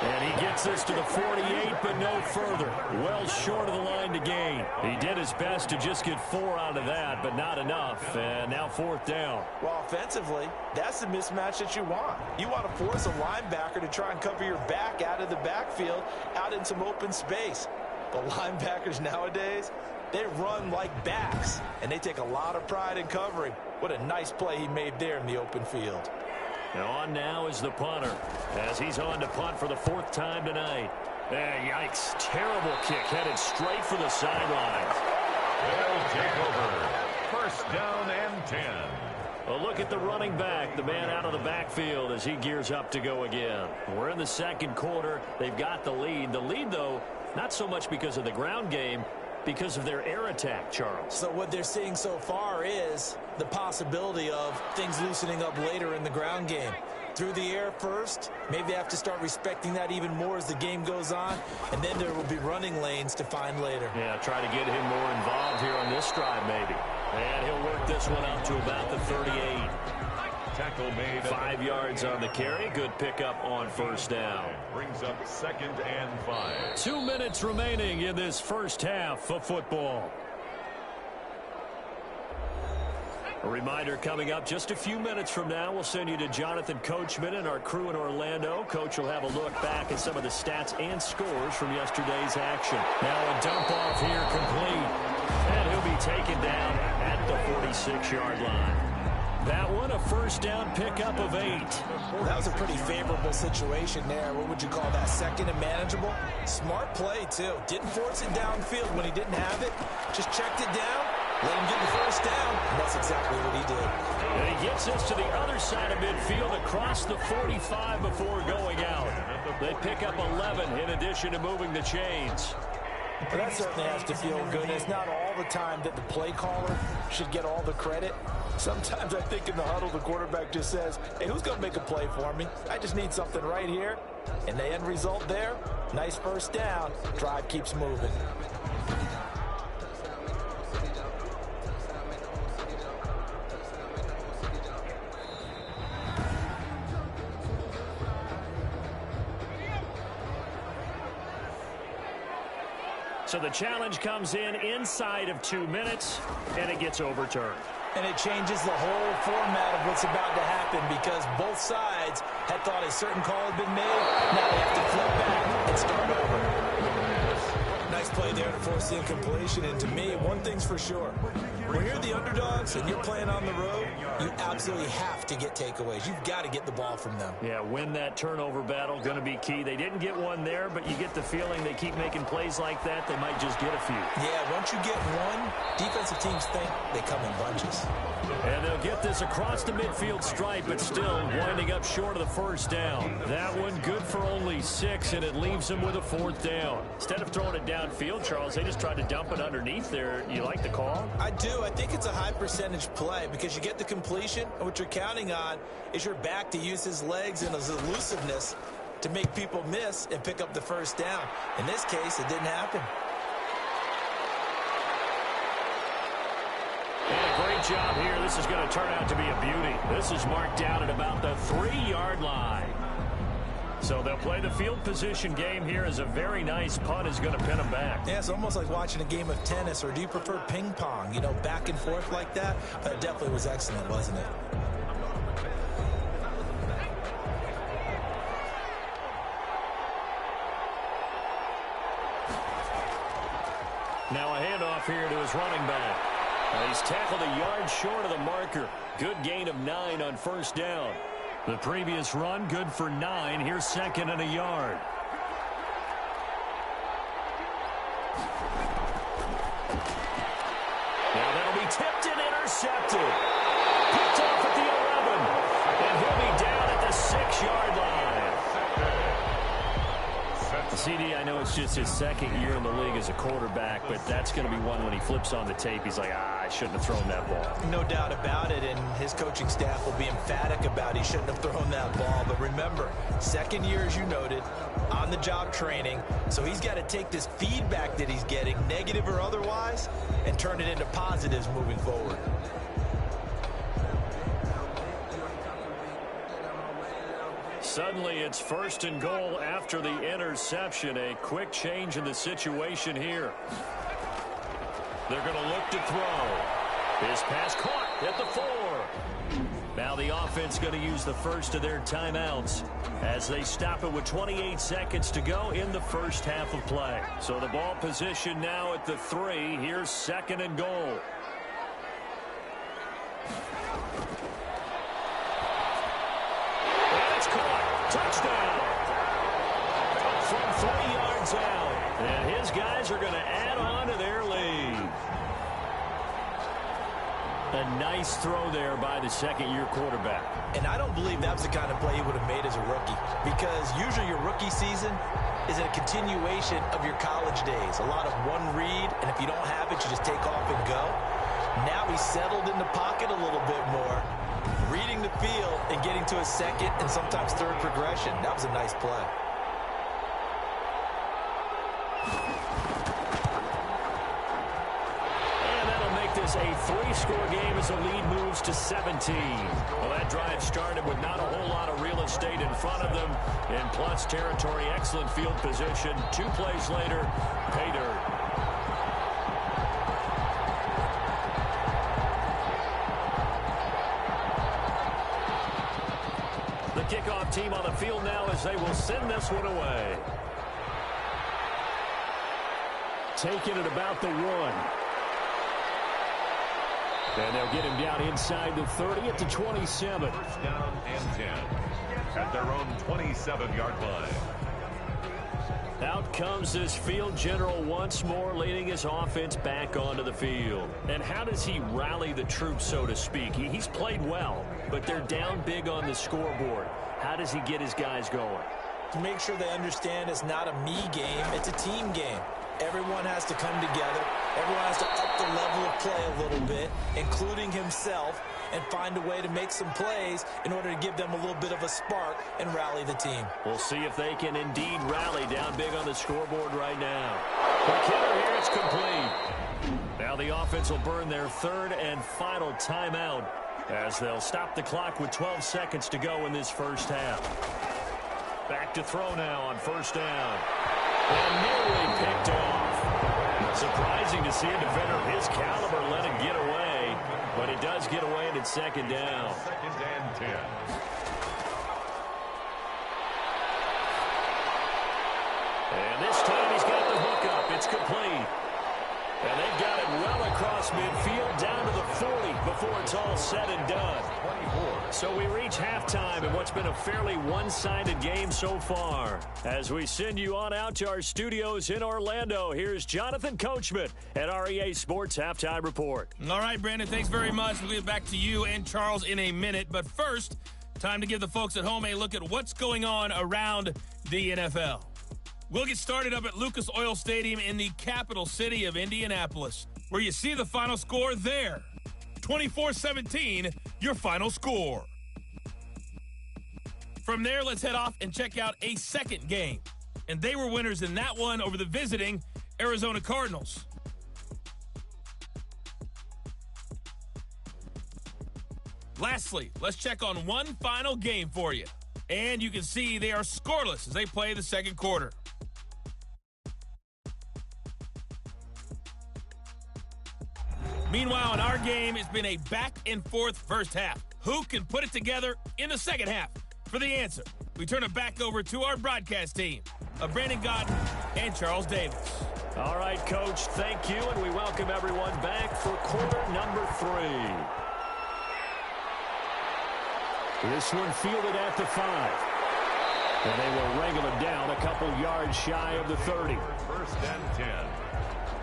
And he gets this to the 48, but no further. Well short of the line to gain. He did his best to just get 4 out of that, but not enough. And now 4th down. Well, offensively, that's the mismatch that you want. You want to force a linebacker to try and cover your back out of the backfield, out in some open space. The linebackers nowadays, they run like backs, and they take a lot of pride in covering. What a nice play he made there in the open field. And on now is the punter, as he's on to punt for the 4th time tonight. Yikes. Terrible kick headed straight for the sidelines. They'll take over. First down and 10. A look at the running back, the man out of the backfield as he gears up to go again. We're in the second quarter. They've got the lead. The lead, though, not so much because of the ground game, because of their air attack, Charles. So what they're seeing so far is the possibility of things loosening up later in the ground game. Through the air first, maybe they have to start respecting that even more as the game goes on, and then there will be running lanes to find later. Yeah, try to get him more involved here on this drive maybe. And he'll work this one up to about the 38. Tackle made. 5 yards on the carry. Good pickup on first down. Brings up 2nd and 5. 2 minutes remaining in this first half of football. A reminder coming up just a few minutes from now. We'll send you to Jonathan Coachman and our crew in Orlando. Coach will have a look back at some of the stats and scores from yesterday's action. Now a dump off here complete. And he'll be taken down at the 46-yard line. That one, a first down pickup of 8. That was a pretty favorable situation there. What would you call that? Second and manageable? Smart play, too. Didn't force it downfield when he didn't have it. Just checked it down, let him get the first down. And that's exactly what he did. And he gets us to the other side of midfield across the 45 before going out. They pick up 11 in addition to moving the chains. But that certainly has to feel good. It's not all the time that the play caller should get all the credit. Sometimes I think in the huddle, the quarterback just says, hey, who's going to make a play for me? I just need something right here. And the end result there, nice first down. Drive keeps moving. So the challenge comes in inside of 2 minutes, and it gets overturned. And it changes the whole format of what's about to happen because both sides had thought a certain call had been made. Now they have to flip back and start over. Nice play there to force the incompletion. And to me, one thing's for sure. When you're the underdogs and you're playing on the road, you absolutely have to get takeaways. You've got to get the ball from them. Yeah, win that turnover battle, going to be key. They didn't get one there, but you get the feeling they keep making plays like that, they might just get a few. Yeah, once you get one, defensive teams think they come in bunches. And they'll get this across the midfield stripe, but still winding up short of the first down. That one good for only 6, and it leaves them with a 4th down. Instead of throwing it downfield, Charles, they just tried to dump it underneath there. You like the call? I do. I think it's a high percentage play because you get the completion, and what you're counting on is your back to use his legs and his elusiveness to make people miss and pick up the first down. In this case, it didn't happen. And a great job here. This is going to turn out to be a beauty. This is marked down at about the 3-yard line. So they'll play the field position game here as a very nice punt is going to pin them back. Yeah, it's almost like watching a game of tennis, or do you prefer ping pong? You know, back and forth like that? That definitely was excellent, wasn't it? Now a handoff here to his running back. He's tackled a yard short of the marker. Good gain of 9 on first down. The previous run, good for 9. Here's 2nd and a yard. Now that'll be tipped and intercepted. Picked off at the 11. And he'll be down at the 6-yard line. CD, I know it's just his 2nd year in the league as a quarterback, but that's going to be one when he flips on the tape. He's like, I shouldn't have thrown that ball. No doubt about it, and his coaching staff will be emphatic about he shouldn't have thrown that ball. But remember, 2nd year, as you noted, on-the-job training, so he's got to take this feedback that he's getting, negative or otherwise, and turn it into positives moving forward. Suddenly, it's 1st and goal after the interception. A quick change in the situation here. They're going to look to throw. His pass caught at the 4. Now the offense going to use the first of their timeouts as they stop it with 28 seconds to go in the first half of play. So the ball position now at the 3. Here's 2nd and goal. Touchdown from 3 yards out. And his guys are going to add on to their lead. A nice throw there by the 2nd-year quarterback. And I don't believe that's the kind of play he would have made as a rookie, because usually your rookie season is a continuation of your college days. A lot of one read, and if you don't have it, you just take off and go. Now he's settled in the pocket a little bit more, reading the field and getting to a 2nd and sometimes 3rd progression. That was a nice play. And that'll make this a 3-score game as the lead moves to 17. Well, that drive started with not a whole lot of real estate in front of them. In plus territory, excellent field position. 2 plays later, pay dirt. Kickoff team on the field now as they will send this one away. Taking it about the 1. And they'll get him down inside the 30 at the 27. First down and 10 at their own 27-yard line. Out comes this field general once more, leading his offense back onto the field. And how does he rally the troops, so to speak? He's played well, but they're down big on the scoreboard. How does he get his guys going? To make sure they understand it's not a me game, it's a team game. Everyone has to come together. Everyone has to up the level of play a little bit, including himself, and find a way to make some plays in order to give them a little bit of a spark and rally the team. We'll see if they can indeed rally down big on the scoreboard right now. The kicker here, it's complete. Now the offense will burn their 3rd and final timeout as they'll stop the clock with 12 seconds to go in this first half. Back to throw now on first down. And nearly picked off. Surprising to see a defender of his caliber let it get away, but it does get away and it's 2nd down. 2nd and 10. And this time he's got the hook up. It's complete. And they've got it well across midfield down to the 40 before it's all said and done. 24. So we reach halftime in what's been a fairly one-sided game so far. As we send you on out to our studios in Orlando, here's Jonathan Coachman at REA Sports Halftime Report. All right, Brandon, thanks very much. We'll get back to you and Charles in a minute. But first, time to give the folks at home a look at what's going on around the NFL. We'll get started up at Lucas Oil Stadium in the capital city of Indianapolis, where you see the final score there. 24-17, your final score. From there, let's head off and check out a second game. And they were winners in that one over the visiting Arizona Cardinals. Lastly, let's check on one final game for you. And you can see they are scoreless as they play the second quarter. Meanwhile, in our game, it's been a back-and-forth first half. Who can put it together in the second half? For the answer, we turn it back over to our broadcast team of Brandon Godden and Charles Davis. All right, Coach, thank you, and we welcome everyone back for quarter number 3. This one fielded at the 5. And they will wrangle it down a couple yards shy of the 30. First and 10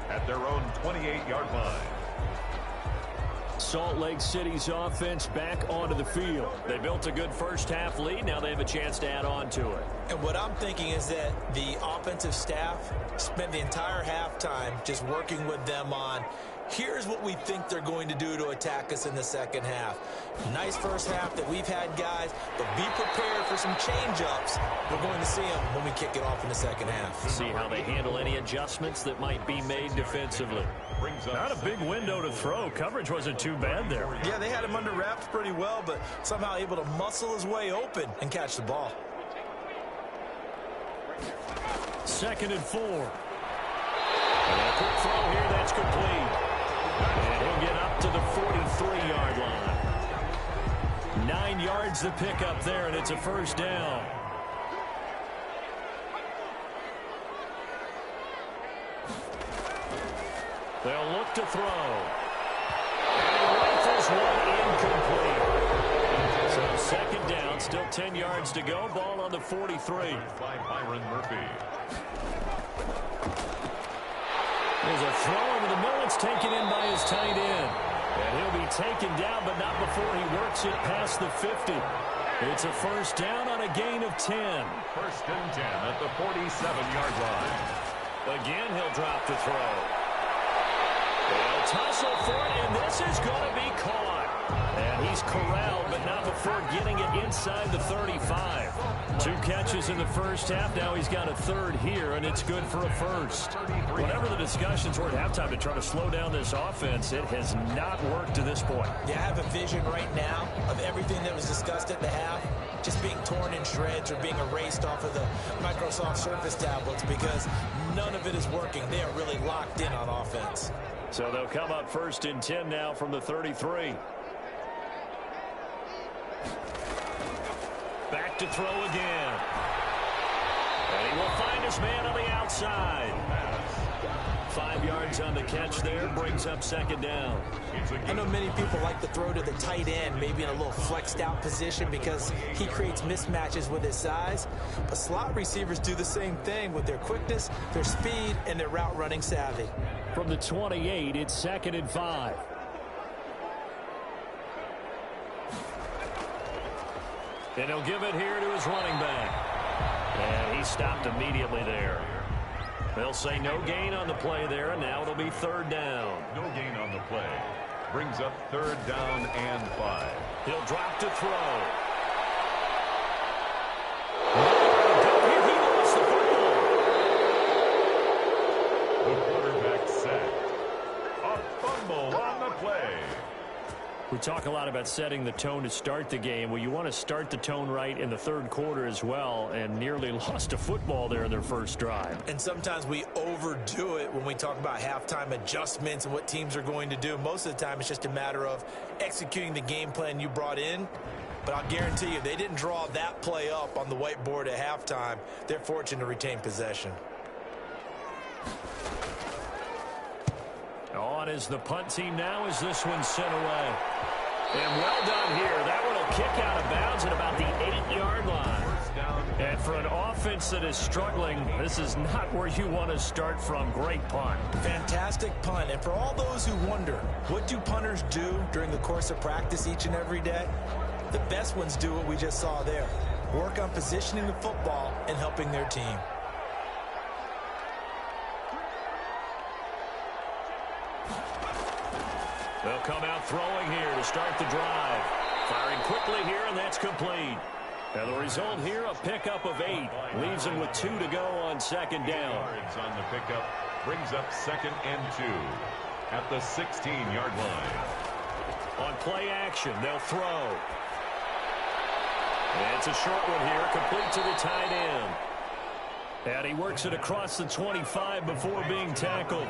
at their own 28-yard line. Salt Lake City's offense back onto the field. They built a good first-half lead. Now they have a chance to add on to it. And what I'm thinking is that the offensive staff spent the entire halftime just working with them on, here's what we think they're going to do to attack us in the second half. Nice first half that we've had, guys, but be prepared for some change-ups. We're going to see them when we kick it off in the second half. See how they handle any adjustments that might be made defensively. Not a big window to throw. Coverage wasn't too bad there. Yeah, they had him under wraps pretty well, but somehow able to muscle his way open and catch the ball. 2nd and 4. And a quick throw here, that's complete. And he'll get up to the 43-yard line. 9 yards to pick up there, and it's a first down. They'll look to throw. And he rifles one incomplete. So 2nd down, still 10 yards to go. Ball on the 43. By Byron Murphy. There's a throw over the middle. It's taken in by his tight end. And he'll be taken down, but not before he works it past the 50. It's a first down on a gain of 10. First and 10 at the 47-yard line. Again, he'll drop the throw. They'll tussle for it, and this is going to be caught. And he's corralled, but not before getting it inside the 35. 2 catches in the first half. Now he's got a 3rd here, and it's good for a first. Whatever the discussions were at halftime to try to slow down this offense, it has not worked to this point. Yeah, I have a vision right now of everything that was discussed at the half just being torn in shreds or being erased off of the Microsoft Surface tablets because none of it is working. They are really locked in on offense. So they'll come up 1st and 10 now from the 33. Back to throw again. And he will find his man on the outside. 5 yards on the catch there, brings up 2nd down. I know many people like to throw to the tight end, maybe in a little flexed out position because he creates mismatches with his size. But slot receivers do the same thing with their quickness, their speed, and their route running savvy. From the 28, it's 2nd and 5. And he'll give it here to his running back. And he stopped immediately there. They'll say no gain on the play there, and now it'll be 3rd down. No gain on the play. Brings up 3rd down and 5. He'll drop to throw. The quarterback sacked. A fumble on the play. We talk a lot about setting the tone to start the game. Well, you want to start the tone right in the 3rd quarter as well, and nearly lost a football there in their first drive. And sometimes we overdo it when we talk about halftime adjustments and what teams are going to do. Most of the time, it's just a matter of executing the game plan you brought in. But I'll guarantee you, they didn't draw that play up on the whiteboard at halftime. They're fortunate to retain possession. On is the punt team now as this one's sent away. And well done here. That one will kick out of bounds at about the 8-yard line. And for an offense that is struggling, this is not where you want to start from. Great punt. Fantastic punt. And for all those who wonder, what do punters do during the course of practice each and every day? The best ones do what we just saw there. Work on positioning the football and helping their team. They'll come out throwing here to start the drive. Firing quickly here, and that's complete. And the result here, a pickup of 8. Leaves them with 2 to go on second down. Yards on the pickup brings up 2nd and 2 at the 16-yard line. On play action, they'll throw. And it's a short one here, complete to the tight end. And he works it across the 25 before being tackled.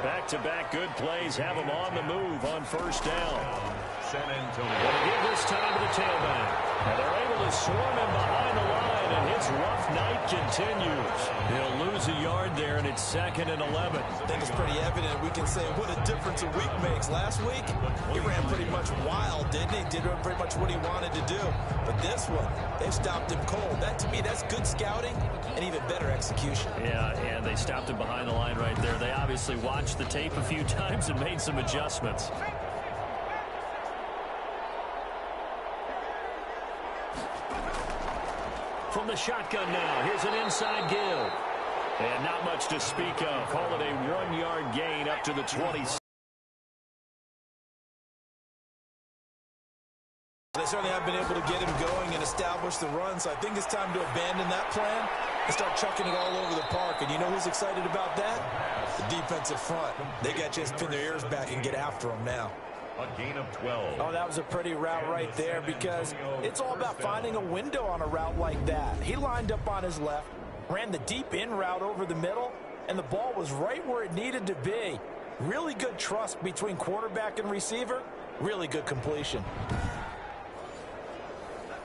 Back-to-back good plays have him on the move on first down. San Antonio. They'll give this time to the tailback. And they're able to swarm him behind the line, and his rough night continues. He'll lose a yard there, and it's 2nd and 11. I think it's pretty evident. We can say what a difference a week makes. Last week, he ran pretty much wild, didn't he? Did pretty much what he wanted to do. But this one, they've stopped him cold. That, to me, that's good scouting and even better execution. Yeah, and they stopped him behind the line right there. They obviously watched the tape a few times and made some adjustments. From the shotgun now, here's an inside give. And not much to speak of. Call it a 1-yard gain up to the 20. They certainly have been able to get him going and establish the run, so I think it's time to abandon that plan and start chucking it all over the park. And you know who's excited about that? The defensive front. They got a chance to pin their ears back and get after him now. A gain of 12. Oh, that was a pretty route right there because it's all about finding a window on a route like that. He lined up on his left, ran the deep in route over the middle, and the ball was right where it needed to be. Really good trust between quarterback and receiver. Really good completion.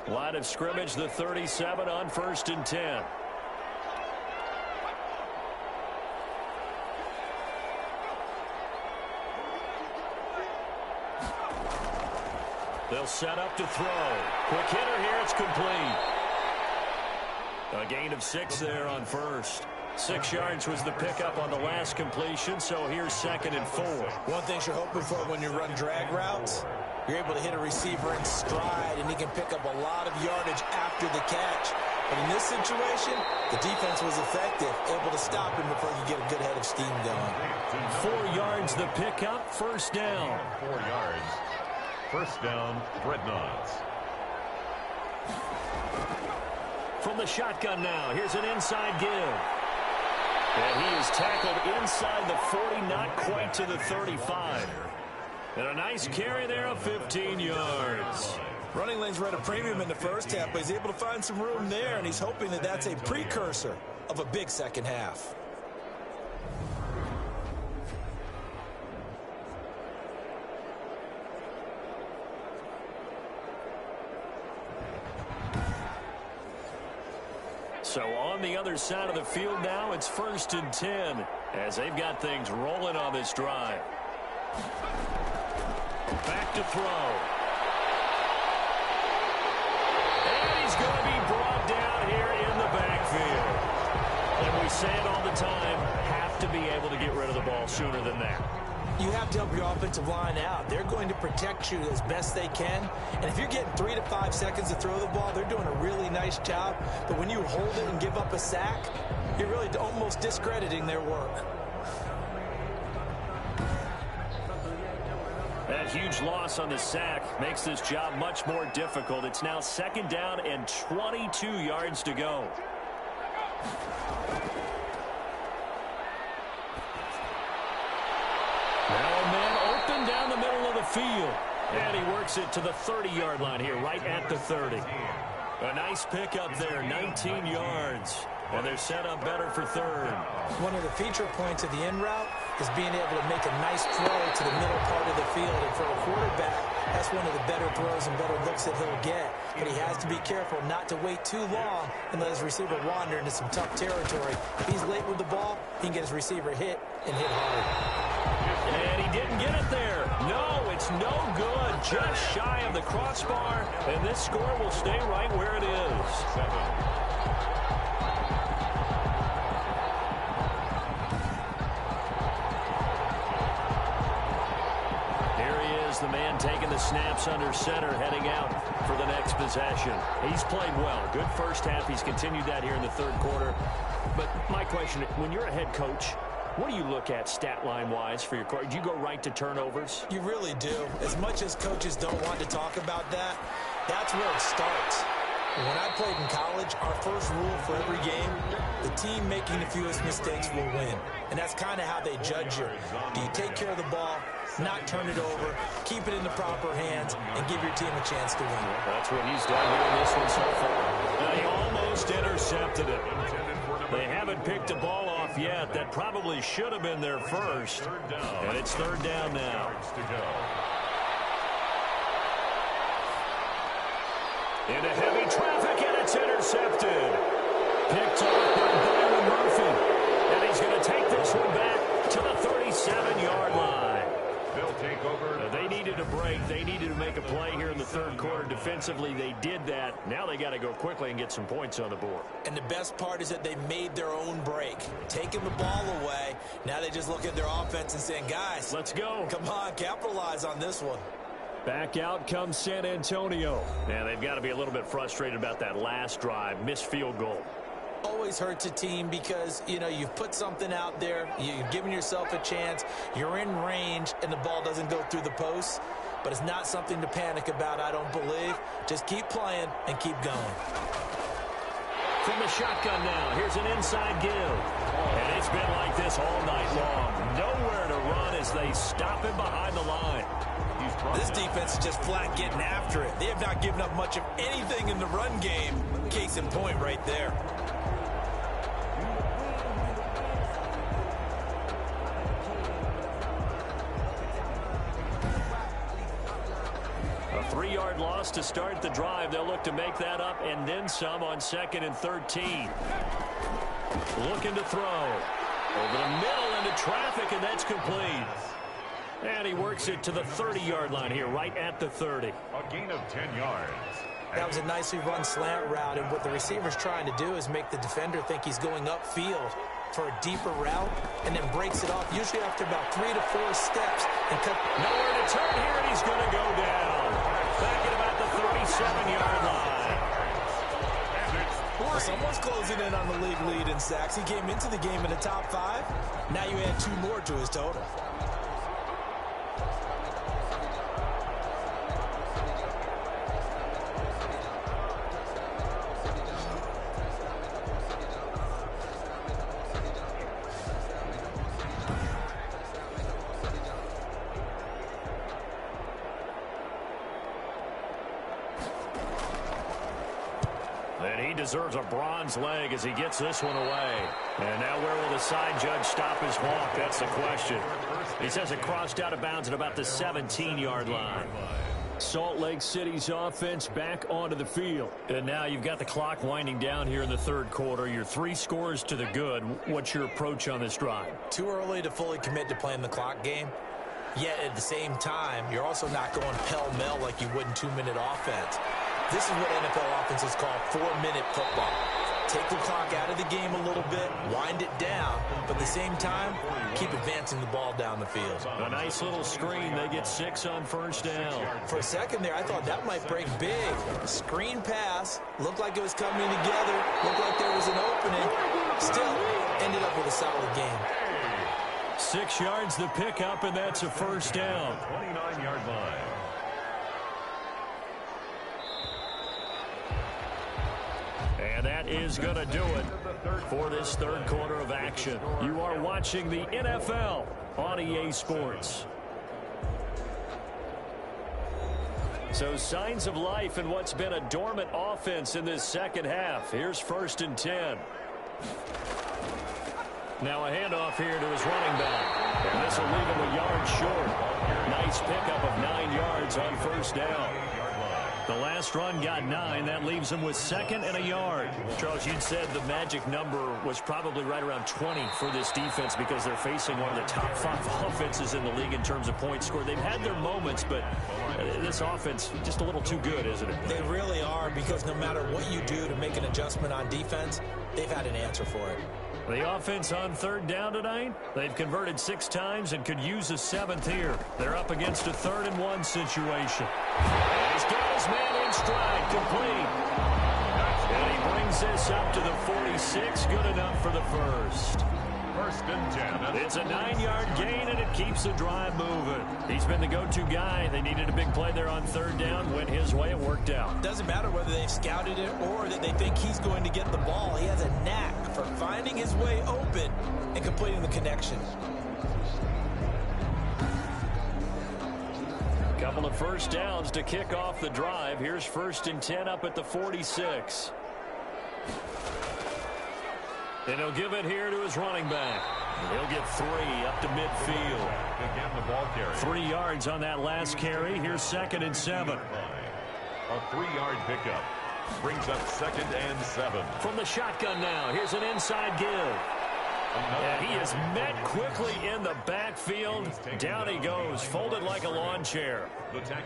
Line of scrimmage, the 37 on 1st and 10. They'll set up to throw. Quick hitter here, it's complete. A gain of 6 there on first. 6 yards was the pickup on the last completion, so here's 2nd and 4. One thing you're hoping for when you run drag routes, you're able to hit a receiver in stride, and he can pick up a lot of yardage after the catch. But in this situation, the defense was effective, able to stop him before he could get a good head of steam going. 4 yards the pickup, first down. 4 yards. First down, Dreadnoughts. From the shotgun now, here's an inside give. And he is tackled inside the 40, not quite to the 35. And a nice carry there of 15 yards. Running lanes were at a premium in the first half, but he's able to find some room there, and he's hoping that that's a precursor of a big second half. So on the other side of the field now, it's 1st and 10 as they've got things rolling on this drive. Back to throw. And he's going to be brought down here in the backfield. And we say it all the time, have to be able to get rid of the ball sooner than that. You have to help your offensive line out. They're going to protect you as best they can. And if you're getting 3 to 5 seconds to throw the ball, they're doing a really nice job. But when you hold it and give up a sack, you're really almost discrediting their work. That huge loss on the sack makes this job much more difficult. It's now 2nd down and 22 yards to go. Now a man open down the middle of the field. And he works it to the 30-yard line here, right at the 30. A nice pickup there, 19 yards. And they're set up better for 3rd. One of the feature points of the in route is being able to make a nice throw to the middle part of the field. And for a quarterback, that's one of the better throws and better looks that he'll get. But he has to be careful not to wait too long and let his receiver wander into some tough territory. If he's late with the ball, he can get his receiver hit and hit hard. And he didn't get it there. No, it's no good. Just shy of the crossbar. And this score will stay right where it is. 7. The man taking the snaps under center, heading out for the next possession. He's played well. Good first half. He's continued that here in the 3rd quarter. But my question, when you're a head coach, What do you look at stat line-wise for your core? Do you go right to turnovers? You really do. As much as coaches don't want to talk about that, that's where it starts. When I played in college, our first rule for every game, the team making the fewest mistakes will win. And that's kind of how they judge you. Do you take care of the ball, not turn it over, keep it in the proper hands, and give your team a chance to win? That's what he's done here in this one so far. Now, he almost intercepted it. They haven't picked the ball off yet. That probably should have been their first. And it's third down now. Into heavy traffic, and it's intercepted. Picked off by Byron Murphy. And he's going to take this one back to the 37-yard line. They'll take over. They needed a break. They needed to make a play here in the third quarter. Defensively, they did that. Now they got to go quickly and get some points on the board. And the best part is that they made their own break. Taking the ball away. Now they just look at their offense and saying, guys, let's go. Come on, capitalize on this one. Back out comes San Antonio. And they've got to be a little bit frustrated about that last drive. Missed field goal. Always hurts a team because, you know, you've put something out there. You've given yourself a chance. You're in range, and the ball doesn't go through the posts. But it's not something to panic about, I don't believe. Just keep playing and keep going. From the shotgun now, here's an inside give. And it's been like this all night long. Nowhere to run as they stop him behind the line. This defense is just flat getting after it. They have not given up much of anything in the run game. Case in point right there. A 3-yard loss to start the drive. They'll look to make that up and then some on 2nd and 13. Looking to throw. Over the middle into traffic, and that's complete. And he works it to the 30-yard line here, right at the 30. A gain of 10 yards. That was a nicely run slant route, and what the receiver's trying to do is make the defender think he's going upfield for a deeper route, and then breaks it off, usually after about 3 to 4 steps. And nowhere to turn here, and he's going to go down. Back at about the 37-yard line. Well, someone's closing in on the league lead in sacks. He came into the game in the top 5. Now you add 2 more to his total. Deserves a bronze leg as he gets this one away. And now where will the side judge stop his walk? That's the question. He says it crossed out of bounds at about the 17-yard line. Salt Lake City's offense back onto the field. And now you've got the clock winding down here in the third quarter. You're 3 scores to the good. What's your approach on this drive? Too early to fully commit to playing the clock game. Yet at the same time, you're also not going pell-mell like you would in 2-minute offense. This is what NFL offenses call 4-minute football. Take the clock out of the game a little bit, wind it down, but at the same time, keep advancing the ball down the field. A nice little screen. They get 6 on first down. For a second there, I thought that might break big. Screen pass, looked like it was coming together, looked like there was an opening. Still, ended up with a solid game. 6 yards the pickup, and that's a first down. 29-yard line. And that is going to do it for this third quarter of action. You are watching the NFL on EA Sports. So signs of life in what's been a dormant offense in this second half. Here's 1st and 10. Now a handoff here to his running back. And this will leave him a yard short. Nice pickup of 9 yards on first down. The last run got 9. That leaves him with 2nd and a yard. Charles, you'd said the magic number was probably right around 20 for this defense because they're facing one of the top 5 offenses in the league in terms of points scored. They've had their moments, but this offense just a little too good, isn't it? They really are, because no matter what you do to make an adjustment on defense, they've had an answer for it. The offense on third down tonight, they've converted 6 times and could use a 7th here. They're up against a 3rd and 1 situation. And he's got his man in stride, complete. And he brings this up to the 46, good enough for the first. First and 10. It's a 9-yard gain, and it keeps the drive moving. He's been the go-to guy. They needed a big play there on third down. Went his way. It worked out. Doesn't matter whether they've scouted it or that they think he's going to get the ball. He has a knack for finding his way open and completing the connection. Couple of first downs to kick off the drive. Here's first and 10 up at the 46. And he'll give it here to his running back. He'll get 3 up to midfield. Again, the ball carry. 3 yards on that last carry. Here's second and 7. A 3-yard pickup brings up second and 7. From the shotgun now, here's an inside give. And he is met quickly in the backfield. Down he goes, folded like a lawn chair.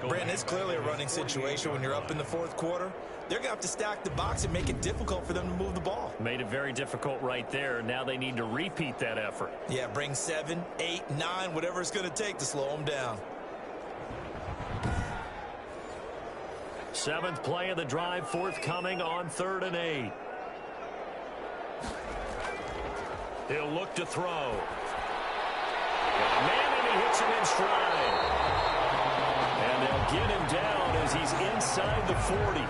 Brandon, it's clearly a running situation when you're up in the fourth quarter. They're going to have to stack the box and make it difficult for them to move the ball. Made it very difficult right there. Now they need to repeat that effort. Yeah, bring 7, 8, 9, whatever it's going to take to slow them down. 7th play of the drive, forthcoming on 3rd and 8. He'll look to throw. And he hits him in stride. And they'll get him down as he's inside the 40.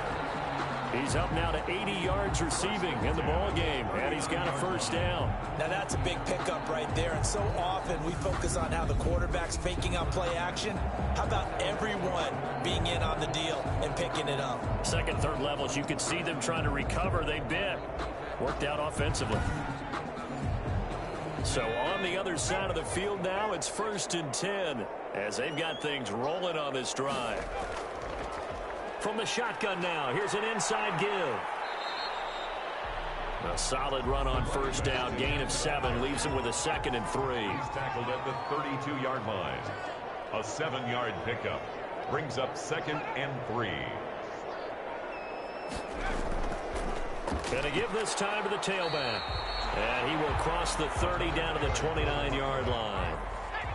He's up now to 80 yards receiving in the ball game, and he's got a first down. Now that's a big pickup right there, and so often we focus on how the quarterback's faking out play action. How about everyone being in on the deal and picking it up? Second, third levels, you could see them trying to recover. They bit. Worked out offensively. So on the other side of the field now, it's first and 10 as they've got things rolling on this drive. From the shotgun now, here's an inside give. A solid run on first down, gain of 7, leaves him with a second and 3. He's tackled at the 32-yard line. A 7-yard pickup brings up second and 3. Gonna give this time to the tailback. And he will cross the 30 down to the 29-yard line.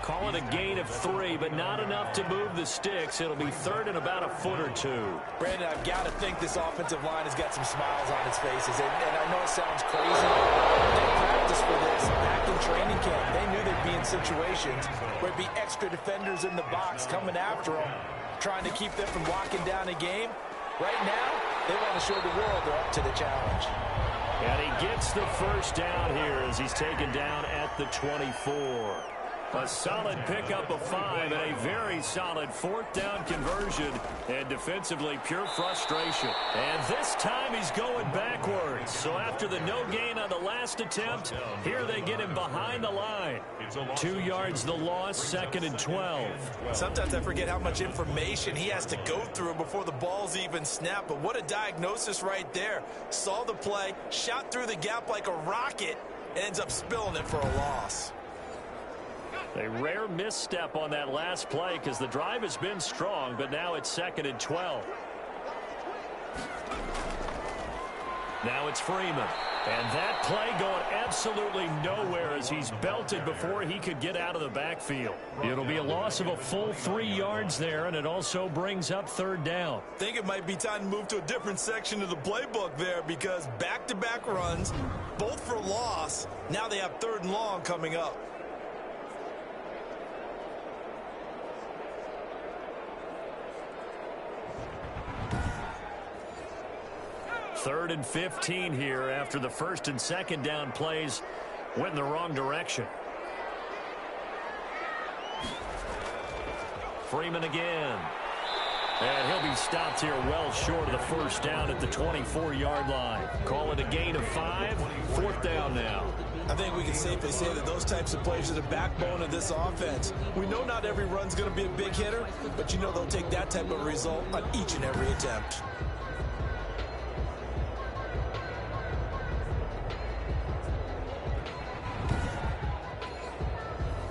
Call it a gain of 3, but not enough to move the sticks. It'll be third and about a foot or 2. Brandon, I've got to think this offensive line has got some smiles on its faces. And I know it sounds crazy. They practiced for this back in training camp. They knew they'd be in situations where it'd be extra defenders in the box coming after them, trying to keep them from locking down a game. Right now, they want to show the world they're up to the challenge. And he gets the first down here as he's taken down at the 24. A solid pickup of 5 and a very solid 4th down conversion. And defensively, pure frustration. And this time he's going backwards. So after the no gain on the last attempt, here they get him behind the line. 2 yards the loss, second and 12. Sometimes I forget how much information he has to go through before the ball's even snapped. But what a diagnosis right there. Saw the play, shot through the gap like a rocket, and ends up spilling it for a loss. A rare misstep on that last play because the drive has been strong, but now it's second and 12. Now it's Freeman. And that play going absolutely nowhere as he's belted before he could get out of the backfield. It'll be a loss of a full 3 yards there, and it also brings up third down. I think it might be time to move to a different section of the playbook there because back-to-back runs, both for loss. Now they have 3rd and long coming up. Third and 15 here after the first and second down plays went in the wrong direction. Freeman again. And he'll be stopped here well short of the first down at the 24-yard line. Call it a gain of 5, 4th down now. I think we can safely say that those types of plays are the backbone of this offense. We know not every run's going to be a big hitter, but you know they'll take that type of result on each and every attempt.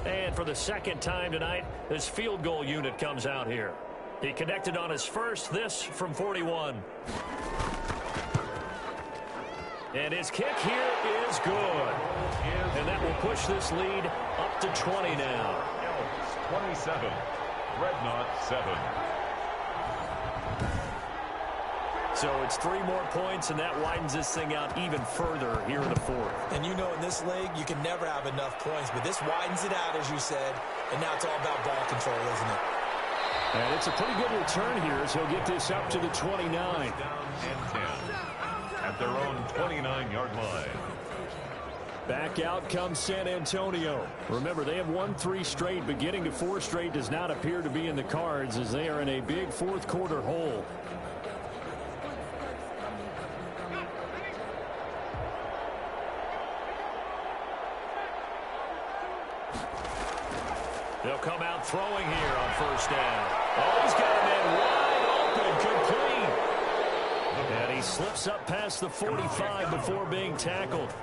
And for the second time tonight, this field goal unit comes out here. He connected on his first, this from 41. And his kick here is good. And that will push this lead up to 20 now. Elks 27, Dreadnoughts 7. So it's 3 more points, and that widens this thing out even further here in the fourth. And you know in this league, you can never have enough points, but this widens it out, as you said, and now it's all about ball control, isn't it? And it's a pretty good return here as he'll get this up to the 29. Down and 10 at their own 29-yard line. Back out comes San Antonio. Remember, they have won 3 straight, but getting to 4 straight does not appear to be in the cards as they are in a big fourth quarter hole. They'll come out throwing here on first down. Oh, he's got a man wide open, complete. And he slips up past the 45 before being tackled.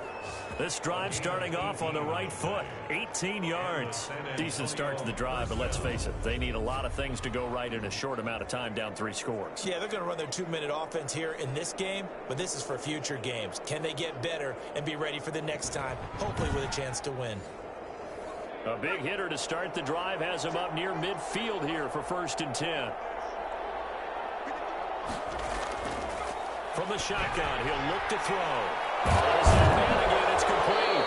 This drive starting off on the right foot, 18 yards. Decent start to the drive, but let's face it, they need a lot of things to go right in a short amount of time, down 3 scores. Yeah, they're going to run their 2-minute offense here in this game, but this is for future games. Can they get better and be ready for the next time, hopefully with a chance to win? A big hitter to start the drive has him up near midfield here for 1st and 10. From the shotgun, he'll look to throw. There's that man again, it's complete.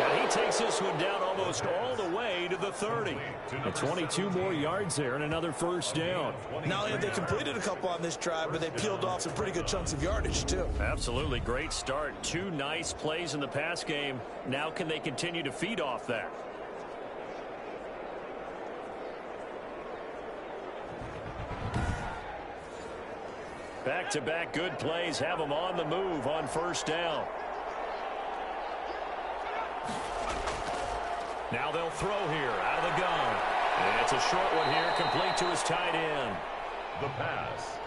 And he takes this one down almost all the way to the 30. And 22 more yards there and another first down. Not only have they completed a couple on this drive, but they peeled off some pretty good chunks of yardage, too. Absolutely, great start. 2 nice plays in the pass game. Now can they continue to feed off that? Back-to-back good plays have them on the move on first down. Now they'll throw here out of the gun. And it's a short one here, complete to his tight end. The pass.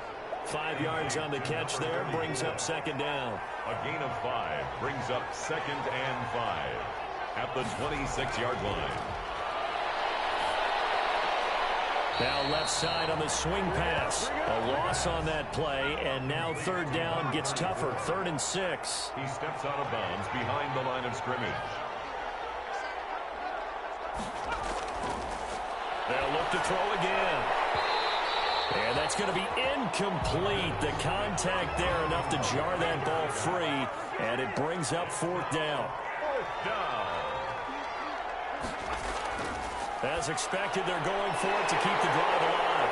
5 yards on the catch there, brings up 2nd down. A gain of 5 brings up 2nd and 5 at the 26-yard line. Now left side on the swing pass. A loss on that play, and now 3rd down gets tougher. 3rd and 6. He steps out of bounds behind the line of scrimmage. They'll look to throw again. And that's going to be incomplete. The contact there enough to jar that ball free, and it brings up 4th down. 4th down. As expected, they're going for it to keep the drive alive.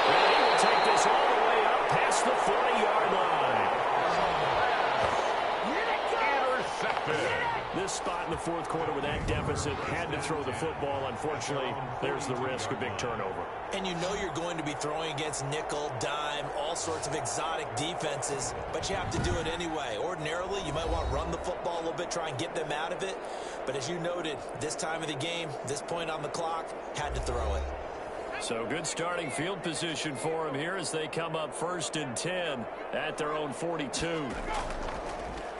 And he will take this all the way up past the 40-yard line. Intercepted. This spot in the 4th quarter with that deficit, had to throw the football. Unfortunately, there's the risk of big turnover. And you know you're going to be throwing against nickel, dime, all sorts of exotic defenses, but you have to do it anyway. Ordinarily, you might want to run the football a little bit, try and get them out of it. But as you noted, this time of the game, this point on the clock, had to throw it. So good starting field position for him here as they come up 1st and 10 at their own 42.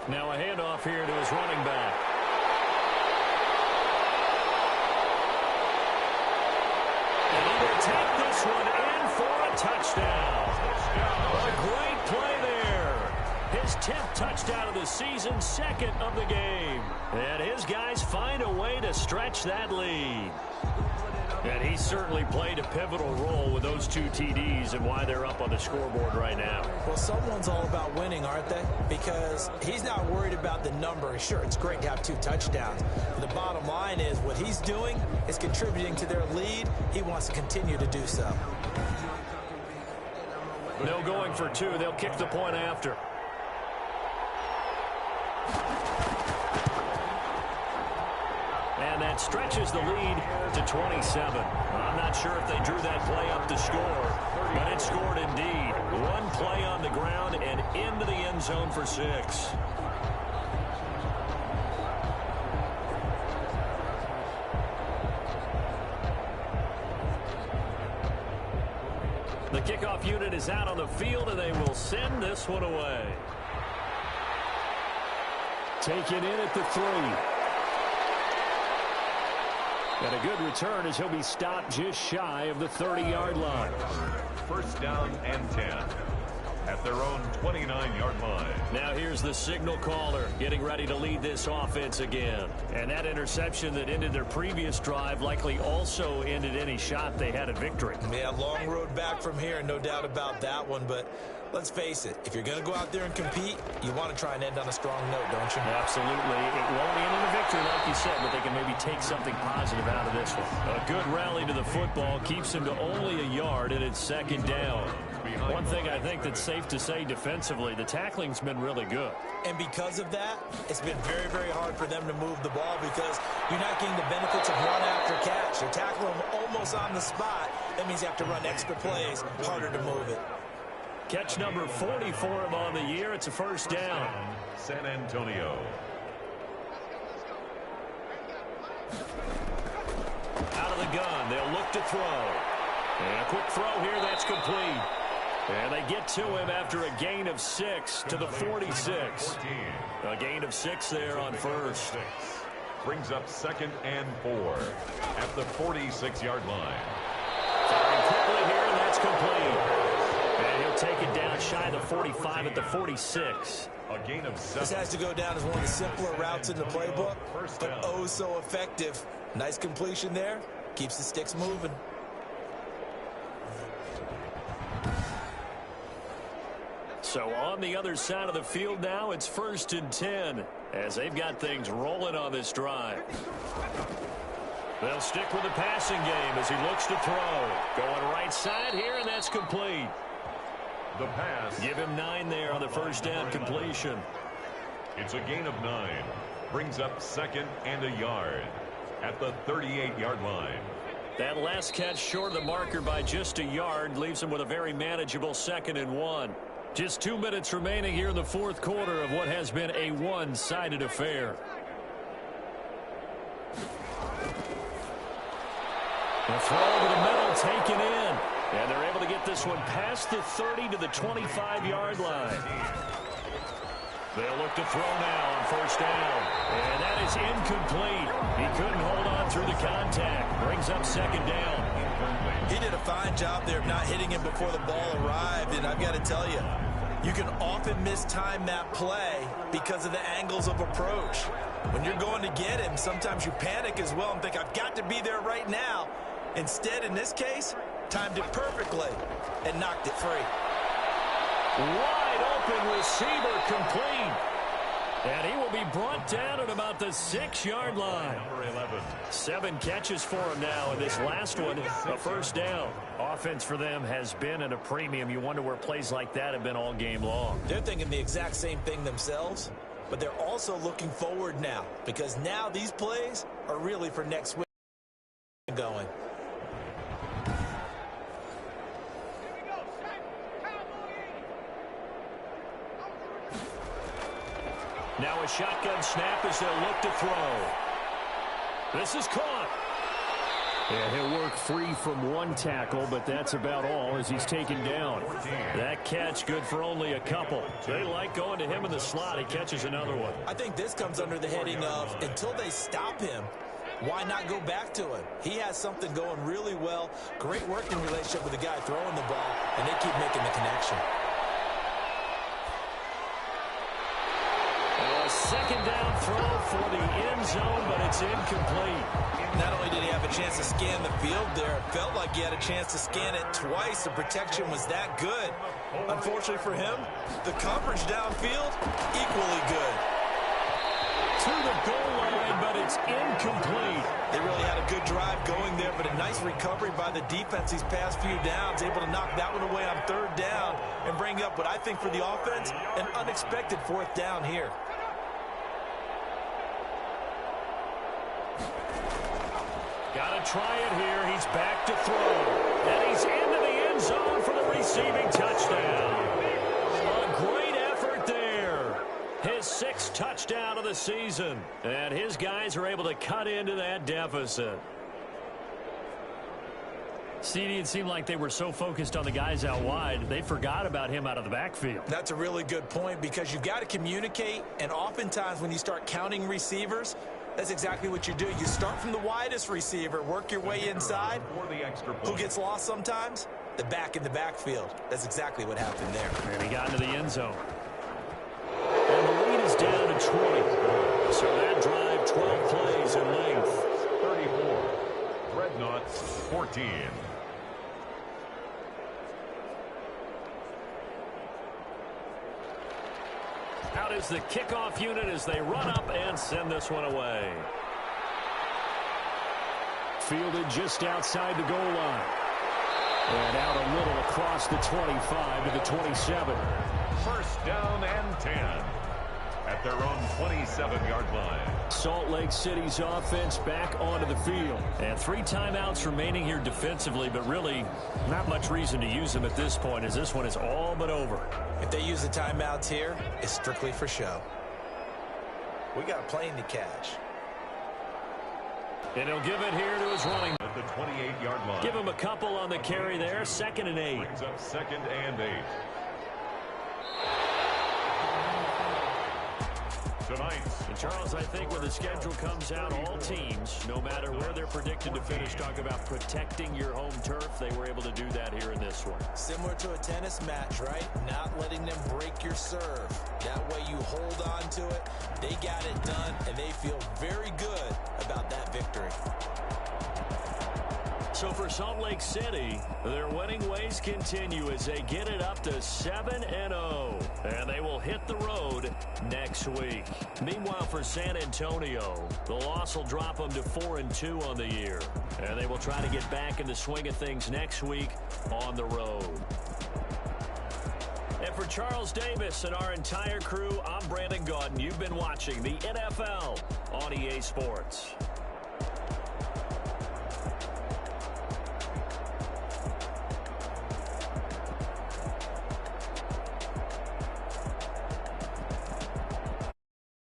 Now a handoff here to his running back. And he will take this one in for a touchdown. A great play there. His 10th touchdown of the season, 2nd of the game. And his guys find a way to stretch that lead. And he certainly played a pivotal role with those 2 TDs and why they're up on the scoreboard right now. Well, someone's all about winning, aren't they? Because he's not worried about the number. Sure, it's great to have 2 touchdowns. But the bottom line is what he's doing is contributing to their lead. He wants to continue to do so. No going for 2. They'll kick the point after. And that stretches the lead to 27. I'm not sure if they drew that play up to score, but it scored indeed. 1 play on the ground and into the end zone for 6. The kickoff unit is out on the field, and they will send this one away. Taken in at the 3. And a good return as he'll be stopped just shy of the 30-yard line. 1st down and 10. at their own 29-yard line. Now here's the signal caller getting ready to lead this offense again. And that interception that ended their previous drive likely also ended any shot they had at victory. Yeah, long road back from here, no doubt about that one. But let's face it, if you're going to go out there and compete, you want to try and end on a strong note, don't you? Absolutely. It won't end in a victory, like you said, but they can maybe take something positive out of this one. A good rally to the football keeps them to only a yard, and it's second down. One thing I think that's safe to say defensively, the tackling's been really good. And because of that, it's been very, very hard for them to move the ball because you're not getting the benefits of run after catch. You're tackling them almost on the spot. That means you have to run extra plays, harder to move it. Catch number 40 for him on the year. It's a first down. San Antonio. Out of the gun, they'll look to throw. And a quick throw here, that's complete. And they get to him after a gain of 6 to the 46. A gain of 6 there on first. Brings up 2nd and 4 at the 46-yard line. Firing quickly here, and that's complete. And he'll take it down shy of the 45 at the 46. A gain of 7. This has to go down as one of the simpler routes in the playbook, but oh so effective. Nice completion there. Keeps the sticks moving. So on the other side of the field now, it's 1st and 10 as they've got things rolling on this drive. They'll stick with the passing game as he looks to throw. Going right side here, and that's complete. The pass. Give him 9 there on the first down completion. It's a gain of 9. Brings up 2nd and a yard at the 38-yard line. That last catch short of the marker by just a yard leaves him with a very manageable 2nd and 1. Just 2 minutes remaining here in the fourth quarter of what has been a one-sided affair. The throw over the middle taken in. And they're able to get this one past the 30 to the 25-yard line. They'll look to throw now on first down. And that is incomplete. He couldn't hold on through the contact. Brings up 2nd down. He did a fine job there of not hitting him before the ball arrived. And I've got to tell you, you can often mistime that play because of the angles of approach. When you're going to get him, sometimes you panic as well and think, I've got to be there right now. Instead, in this case, timed it perfectly and knocked it free. Wide open receiver complete. And he will be brought down at about the 6-yard line. Number 11. 7 catches for him now, and this last one, a first down. Offense for them has been at a premium. You wonder where plays like that have been all game long. They're thinking the exact same thing themselves, but they're also looking forward now because now these plays are really for next week going. Now a shotgun snap as they'll look to throw. This is caught. And he'll work free from one tackle, but that's about all as he's taken down. That catch good for only a couple. They like going to him in the slot. He catches another one. I think this comes under the heading of until they stop him, why not go back to him? He has something going really well. Great working relationship with the guy throwing the ball, and they keep making the connection. A second down throw for the end zone, but it's incomplete. Not only did he have a chance to scan the field there, it felt like he had a chance to scan it twice. The protection was that good. Unfortunately for him, the coverage downfield, equally good. To the goal line, but it's incomplete. They really had a good drive going there, but a nice recovery by the defense these past few downs, able to knock that one away on 3rd down and bring up what I think for the offense, an unexpected 4th down here. Got to try it here. He's back to throw. And he's into the end zone for the receiving touchdown. A great effort there. His 6th touchdown of the season. And his guys are able to cut into that deficit. CD, it seemed like they were so focused on the guys out wide, they forgot about him out of the backfield. That's a really good point because you've got to communicate, and oftentimes when you start counting receivers, that's exactly what you do. You start from the widest receiver, work your way inside. Who gets lost sometimes? the back in the backfield. That's exactly what happened there. And he got into the end zone. And the lead is down to 20. So that drive, 12 plays in length. 34. Dreadnoughts, 14. Out is the kickoff unit as they run up and send this one away. Fielded just outside the goal line. And out a little across the 25 to the 27. First down and 10 at their own 27-yard line. Salt Lake City's offense back onto the field. And 3 timeouts remaining here defensively, but really not much reason to use them at this point as this one is all but over. If they use the timeouts here, it's strictly for show. We got a plane to catch. And he'll give it here to his running. At the 28-yard line. Give him a couple on the carry there. 2nd and 8. Brings up 2nd and 8. Tonight. And Charles, I think when the schedule comes out, all teams, no matter where they're predicted to finish, talk about protecting your home turf. They were able to do that here in this one. Similar to a tennis match, right? Not letting them break your serve. That way you hold on to it. They got it done, and they feel very good about that victory. So for Salt Lake City, their winning ways continue as they get it up to 7-0. And they will hit the road next week. Meanwhile, for San Antonio, the loss will drop them to 4-2 on the year. And they will try to get back in the swing of things next week on the road. And for Charles Davis and our entire crew, I'm Brandon Gaudin. You've been watching the NFL on EA Sports.